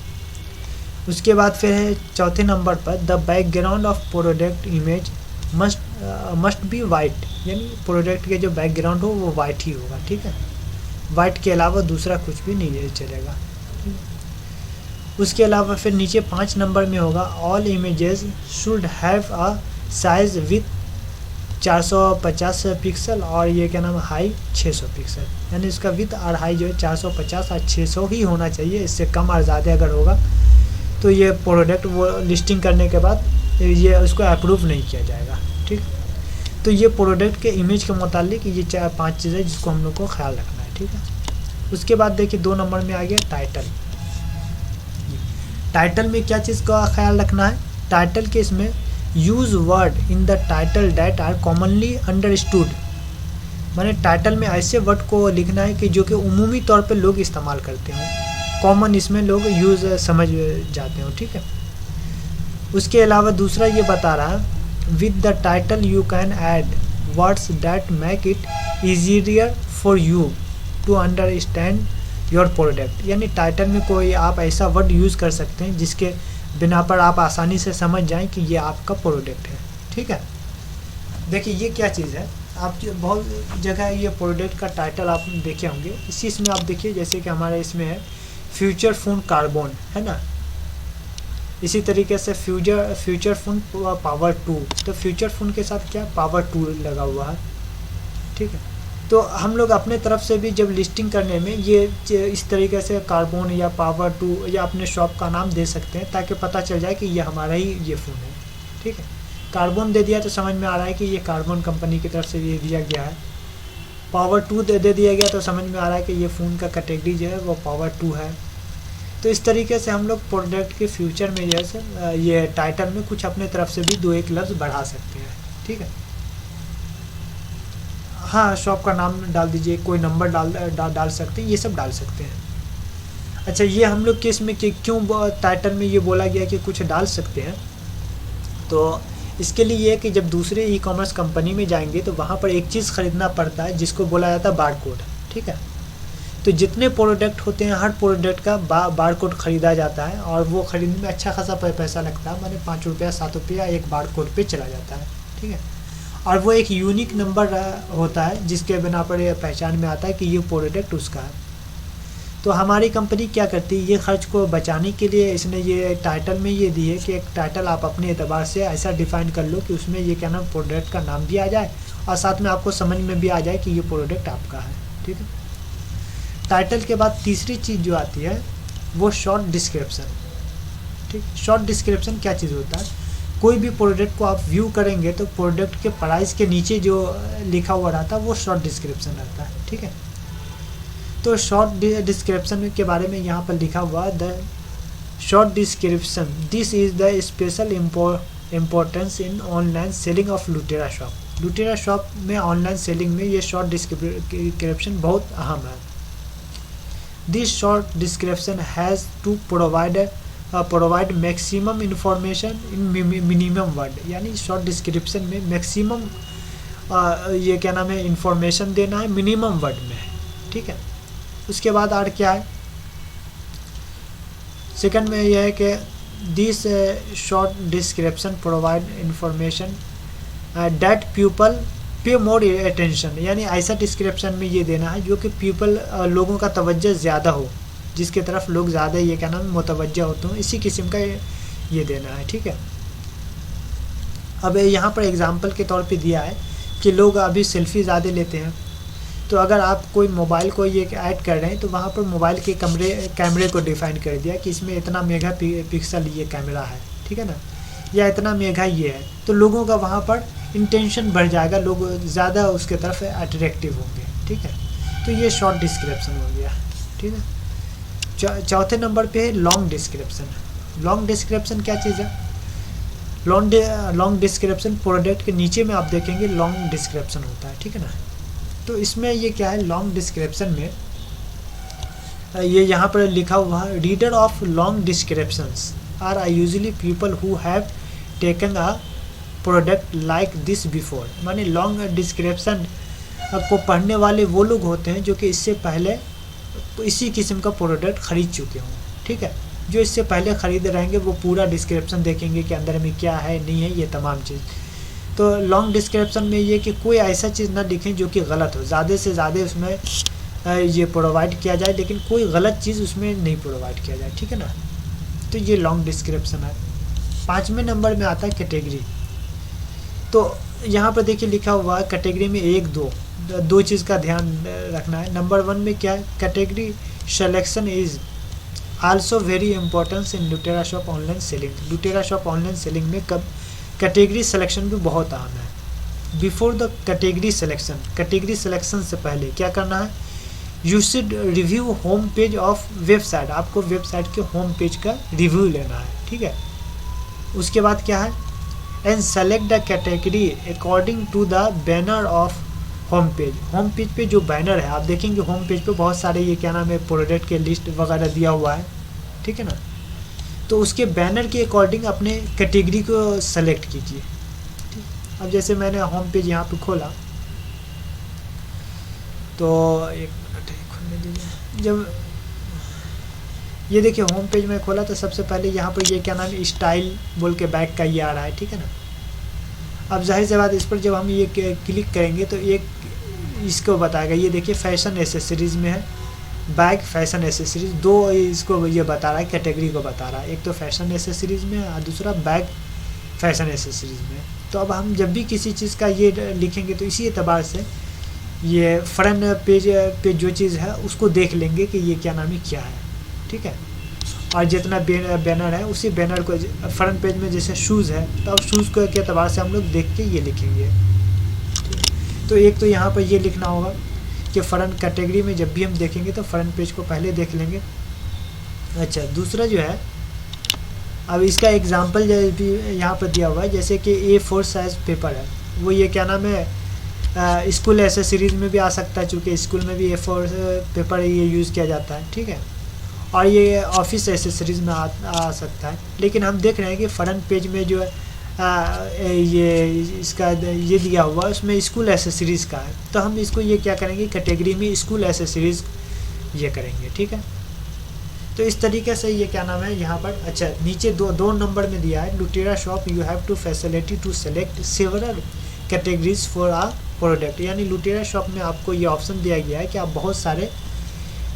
उसके बाद फिर है चौथे नंबर पर the background of product image must be white, यानी प्रोडक्ट के जो बैकग्राउंड हो वो वाइट ही होगा। ठीक है, वाइट के अलावा दूसरा कुछ भी नहीं चलेगा। उसके अलावा फिर नीचे 5 नंबर में होगा all images should have a size with 450 pixel और ये क्या नाम है हाई 600 पिक्सल, यानी इसका विथ और हाई जो है 450 और 600 ही होना चाहिए। इससे कम और ज़्यादा अगर होगा तो ये प्रोडक्ट वो लिस्टिंग करने के बाद ये उसको अप्रूव नहीं किया जाएगा। ठीक, तो ये प्रोडक्ट के इमेज के मुतालिक ये 4-5 चीज़ें जिसको हम लोग को ख्याल रखना है। ठीक है, उसके बाद देखिए 2 नंबर में आ गया टाइटल। टाइटल में क्या चीज़ का ख्याल रखना है, टाइटल के इसमें use word in the title that are commonly understood, माने टाइटल में ऐसे वर्ड को लिखना है कि जो कि उमूमी तौर पे लोग इस्तेमाल करते हों, कॉमन इसमें लोग यूज़ समझ जाते हो। ठीक है, उसके अलावा दूसरा ये बता रहा है with the title you can add words that make it easier for you to understand your product, यानी टाइटल में कोई आप ऐसा वर्ड यूज़ कर सकते हैं जिसके बिना पर आप आसानी से समझ जाएं कि ये आपका प्रोडक्ट है। ठीक है, देखिए ये क्या चीज़ है, आप बहुत जगह ये प्रोडक्ट का टाइटल आप देखे होंगे, इसी इसमें आप देखिए जैसे कि हमारे इसमें है फ्यूचर फोन कार्बन, है ना, इसी तरीके से फ्यूचर फोन पावर 2, तो फ्यूचर फोन के साथ क्या पावर 2 लगा हुआ है। ठीक है, तो हम लोग अपने तरफ से भी जब लिस्टिंग करने में ये इस तरीके से कार्बन या पावर 2 या अपने शॉप का नाम दे सकते हैं ताकि पता चल जाए कि ये हमारा ही ये फ़ोन है। ठीक है, कार्बन दे दिया तो समझ में आ रहा है कि ये कार्बन कंपनी की तरफ से ये दिया गया है, पावर 2 दे दिया गया तो समझ में आ रहा है कि ये फ़ोन का कैटेगरी जो है वो पावर 2 है। तो इस तरीके से हम लोग प्रोडक्ट के फ्यूचर में जैसे ये टाइटल में कुछ अपने तरफ से भी 2-1 लफ्ज़ बढ़ा सकते हैं। ठीक है, हाँ शॉप का नाम डाल दीजिए, कोई नंबर डाल सकते हैं, ये सब डाल सकते हैं। अच्छा, ये हम लोग केस में कि क्यों टाइटल में ये बोला गया कि कुछ डाल सकते हैं, तो इसके लिए ये है कि जब दूसरे ई कॉमर्स कंपनी में जाएंगे तो वहाँ पर एक चीज़ ख़रीदना पड़ता है जिसको बोला जाता है बार कोड। ठीक है, तो जितने प्रोडक्ट होते हैं हर प्रोडक्ट का बार कोड ख़रीदा जाता है और वो ख़रीदने में अच्छा खासा पैसा लगता है, माने 5 रुपया 7 रुपया एक बार कोड पे चला जाता है। ठीक है, और वो एक यूनिक नंबर होता है जिसके बिना पर ये पहचान में आता है कि ये प्रोडक्ट उसका है। तो हमारी कंपनी क्या करती है, ये खर्च को बचाने के लिए इसने ये टाइटल में ये दी है कि एक टाइटल आप अपने एतबार से ऐसा डिफ़ाइन कर लो कि उसमें ये क्या नाम प्रोडक्ट का नाम भी आ जाए और साथ में आपको समझ में भी आ जाए कि ये प्रोडक्ट आपका है। ठीक है, टाइटल के बाद तीसरी चीज़ जो आती है वो शॉर्ट डिस्क्रिप्शन। ठीक, शॉर्ट डिस्क्रिप्शन क्या चीज़ होता है, कोई भी प्रोडक्ट को आप व्यू करेंगे तो प्रोडक्ट के प्राइस के नीचे जो लिखा हुआ रहता है वो शॉर्ट डिस्क्रिप्शन रहता है। ठीक है, तो शॉर्ट डिस्क्रिप्शन के बारे में यहाँ पर लिखा हुआ the short description this is the special importance in online selling of Lutera shop. Lutera shop में ऑनलाइन सेलिंग में ये शॉर्ट डिस्क्रिप्शन बहुत अहम है। This short description has to provide maximum information in minimum word, यानी शॉर्ट डिस्क्रिप्शन में मैक्सिमम ये क्या नाम है इंफॉर्मेशन देना है मिनिमम वर्ड में। ठीक है, उसके बाद और क्या है, सेकंड में यह है कि this short description provide information that people पे मोर अटेंशन, यानी ऐसा डिस्क्रिप्शन में ये देना है जो कि पीपल लोगों का तवज्जो ज़्यादा हो, जिसके तरफ लोग ज़्यादा ये क्या नाम मुतवज्जह होते हैं, इसी किस्म का ये देना है। ठीक है, अब यहाँ पर एग्जांपल के तौर पे दिया है कि लोग अभी सेल्फी ज़्यादा लेते हैं, तो अगर आप कोई मोबाइल को ये ऐड कर रहे हैं तो वहाँ पर मोबाइल के कैमरे को डिफाइन कर दिया कि इसमें इतना मेगा पिक्सल ये कैमरा है, ठीक है ना, या इतना मेगा ये है, तो लोगों का वहाँ पर इंटेंशन बढ़ जाएगा, लोग ज़्यादा उसके तरफ अट्रैक्टिव होंगे, ठीक है। तो ये शॉर्ट डिस्क्रिप्शन हो गया, ठीक है। चौथे नंबर पे है लॉन्ग डिस्क्रिप्शन। लॉन्ग डिस्क्रिप्शन क्या चीज़ है? लॉन्ग डिस्क्रिप्शन प्रोडक्ट के नीचे में आप देखेंगे लॉन्ग डिस्क्रिप्शन होता है, ठीक है ना। तो इसमें ये क्या है, लॉन्ग डिस्क्रिप्शन में ये यहाँ पर लिखा हुआ है, reader of long descriptions are usually people who have taken a product like this before. माने लॉन्ग डिस्क्रिप्शन को पढ़ने वाले वो लोग होते हैं जो कि इससे पहले इसी किस्म का प्रोडक्ट खरीद चुके हों, ठीक है। जो इससे पहले ख़रीद रहेंगे वो पूरा डिस्क्रिप्शन देखेंगे कि अंदर में क्या है नहीं है, ये तमाम चीज़। तो लॉन्ग डिस्क्रिप्शन में ये कि कोई ऐसा चीज़ ना लिखें जो कि गलत हो, ज़्यादा से ज़्यादा उसमें ये प्रोवाइड किया जाए, लेकिन कोई गलत चीज़ उसमें नहीं प्रोवाइड किया जाए, ठीक है ना। तो ये लॉन्ग डिस्क्रिप्शन है। 5वें नंबर में आता है कैटेगरी। तो यहाँ पर देखिए लिखा हुआ है कैटेगरी में दो चीज़ का ध्यान रखना है। नंबर 1 में क्या है, category selection is also very importance in लुटेरा शॉप ऑनलाइन सेलिंग। लुटेरा शॉप ऑनलाइन सेलिंग में कब कैटेगरी सिलेक्शन भी बहुत अहम है। बिफोर द कैटेगरी सिलेक्शन से पहले क्या करना है, you should review home page of website. आपको वेबसाइट के होम पेज का रिव्यू लेना है, ठीक है। उसके बाद क्या है, and select the category according to the banner of home page. Home page पे जो बैनर है, आप देखेंगे होम पेज पे बहुत सारे ये क्या नाम है प्रोडक्ट के लिस्ट वगैरह दिया हुआ है, ठीक है ना। तो उसके बैनर के अकॉर्डिंग अपने कैटेगरी को सेलेक्ट कीजिए। अब जैसे मैंने होम पेज यहाँ पे खोला, तो एक मिनट खोलने दीजिए। जब ये देखिए होम पेज में खोला तो सबसे पहले यहाँ पर ये क्या नाम है स्टाइल बोल के बैग का ये आ रहा है, ठीक है ना। अब जाहिर सी बात इस पर जब हम ये क्लिक करेंगे तो एक इसको बताएगा, ये देखिए फैशन एसेसरीज़ में है, बैग फैशन एसेसरीज, दो इसको ये बता रहा है, कैटेगरी को बता रहा है। एक तो फैशन एसेसरीज़ में और दूसरा बैग फैशन एसेसरीज़ में। तो अब हम जब भी किसी चीज़ का ये लिखेंगे तो इसी एतबार से ये फ्रंट पेज पे जो चीज़ है उसको देख लेंगे कि ये क्या नाम है क्या है, ठीक है। और जितना बैनर है उसी बैनर को फ्रंट पेज में जैसे शूज़ है तो अब शूज़ को के एतबार से हम लोग देख के ये लिखेंगे। तो एक तो यहाँ पर ये लिखना होगा कि फ्रंट कैटेगरी में जब भी हम देखेंगे तो फ्रंट पेज को पहले देख लेंगे। अच्छा, दूसरा जो है, अब इसका एग्जांपल भी यहाँ पर दिया हुआ है, जैसे कि A4 साइज़ पेपर है, वो ये क्या नाम है स्कूल एसेसरीज़ में भी आ सकता है, चूँकि स्कूल में भी A4 पेपर ये यूज़ किया जाता है, ठीक है। और ये ऑफिस एसेसरीज़ में आ सकता है। लेकिन हम देख रहे हैं कि फ्रंट पेज में जो है ये इसका ये दिया हुआ है उसमें स्कूल एसेसरीज़ का है, तो हम इसको ये क्या करेंगे कैटेगरी में स्कूल एसेसरीज़ ये करेंगे, ठीक है। तो इस तरीके से ये क्या नाम है यहाँ पर। अच्छा, नीचे दो नंबर में दिया है, लुटेरा shop you have to facility to select several categories for a product. यानी लुटेरा शॉप में आपको ये ऑप्शन दिया गया है कि आप बहुत सारे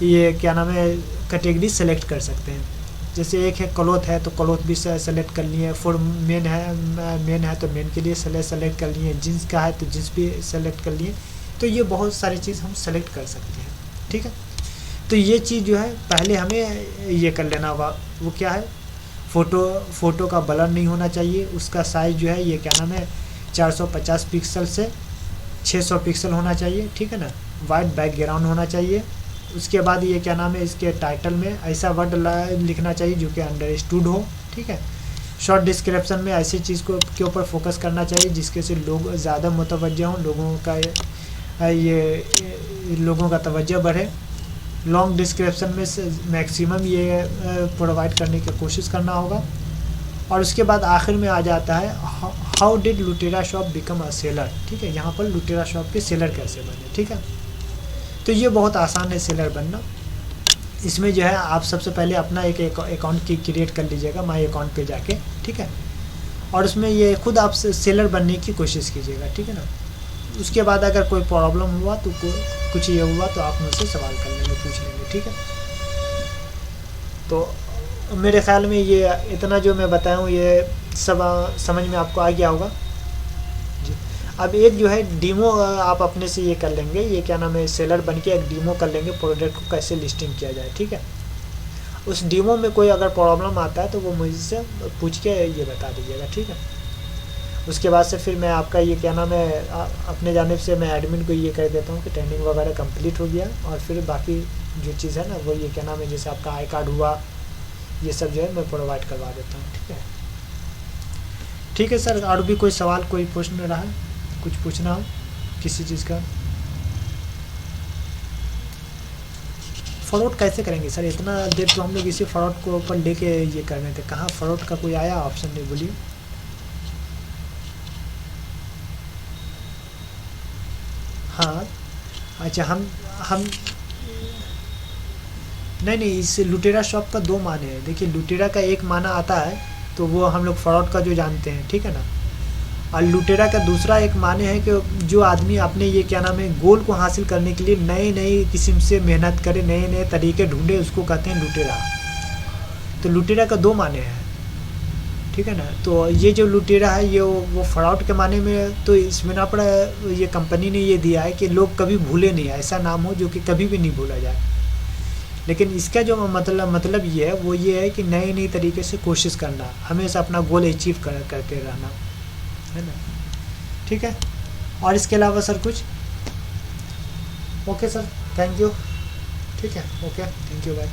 ये क्या नाम है कैटेगरी सेलेक्ट कर सकते हैं। जैसे एक है क्लॉथ है तो क्लॉथ भी सेलेक्ट कर लिए, फॉर मेन है तो मेन के लिए सेलेक्ट कर लिए, जीन्स का है तो जीन्स भी सेलेक्ट कर लिए। तो ये बहुत सारी चीज़ हम सेलेक्ट कर सकते हैं, ठीक है। तो ये चीज़ जो है पहले हमें ये कर लेना होगा, वो क्या है, फ़ोटो का ब्लर नहीं होना चाहिए, उसका साइज़ जो है ये क्या नाम है 450 पिक्सल से 600 पिक्सल होना चाहिए, ठीक है ना। वाइट बैकग्राउंड होना चाहिए। उसके बाद ये क्या नाम है इसके टाइटल में ऐसा वर्ड लिखना चाहिए जो कि अंडरस्टूड हो, ठीक है। शॉर्ट डिस्क्रिप्शन में ऐसी चीज़ को के ऊपर फोकस करना चाहिए जिसके से लोग ज़्यादा मुतवज्जह हों, लोगों का तवज्जो बढ़े। लॉन्ग डिस्क्रिप्शन में मैक्सिमम ये प्रोवाइड करने की कोशिश करना होगा। और उसके बाद आखिर में आ जाता है हाउ डिड लुटेरा शॉप बिकम अ सेलर, ठीक है। यहाँ पर लुटेरा शॉप के सेलर कैसे बने, ठीक है। तो ये बहुत आसान है सेलर बनना। इसमें जो है आप सबसे पहले अपना एक अकाउंट क्रिएट कर लीजिएगा माई अकाउंट पे जाके, ठीक है। और उसमें ये खुद आप सेलर बनने की कोशिश कीजिएगा, ठीक है ना। उसके बाद अगर कोई प्रॉब्लम हुआ तो कुछ ये हुआ तो आप मुझसे सवाल कर लेंगे, पूछ लेंगे, ठीक है। तो मेरे ख्याल में ये इतना जो मैं बताया हूँ ये सब समझ में आपको आ गया होगा जी। अब एक जो है डीमो आप अपने से ये कर लेंगे, ये क्या नाम है, सेलर बन के एक डीमो कर लेंगे प्रोडक्ट को कैसे लिस्टिंग किया जाए, ठीक है। उस डीमो में कोई अगर प्रॉब्लम आता है तो वो मुझसे पूछ के ये बता दीजिएगा, ठीक है। उसके बाद से फिर मैं आपका ये क्या नाम है अपने जानिब से मैं एडमिन को ये कह देता हूँ कि ट्रेनिंग वगैरह कंप्लीट हो गया, और फिर बाकी जो चीज़ है ना वो ये क्या नाम है, जैसे आपका आई कार्ड हुआ, ये सब जो है मैं प्रोवाइड करवा देता हूँ, ठीक है। ठीक है सर, और भी कोई सवाल कोई प्रश्न रहा, कुछ पूछना हो किसी चीज़ का? फ्रॉड कैसे करेंगे सर, इतना देर तो हम लोग इसी फ्रॉड को ऊपर लेके ये कर रहे थे, कहाँ फ्रॉड का कोई आया ऑप्शन नहीं, बोलिए। हाँ अच्छा, हम नहीं नहीं, इस लुटेरा शॉप का दो माने हैं। देखिए लुटेरा का एक माना आता है तो वो हम लोग फ्रॉड का जो जानते हैं, ठीक है ना। और लुटेरा का दूसरा एक माने है कि जो आदमी अपने ये क्या नाम है गोल को हासिल करने के लिए नए नए किस्म से मेहनत करे, नए नए तरीके ढूंढे, उसको कहते हैं लुटेरा। तो लुटेरा का दो माने हैं, ठीक है ना। तो ये जो लुटेरा है ये वो फ्रॉड के माने में, तो इसमें ना पड़ा, ये कंपनी ने ये दिया है कि लोग कभी भूले नहीं, ऐसा नाम हो जो कि कभी भी नहीं भूला जाए। लेकिन इसका जो मतलब ये है वो ये है कि नए नए तरीके से कोशिश करना, हमेशा अपना गोल अचीव करते रहना, है ना। ठीक है, और इसके अलावा सर कुछ? Okay sir, thank you. ठीक है, ओके, थैंक यू, बाय।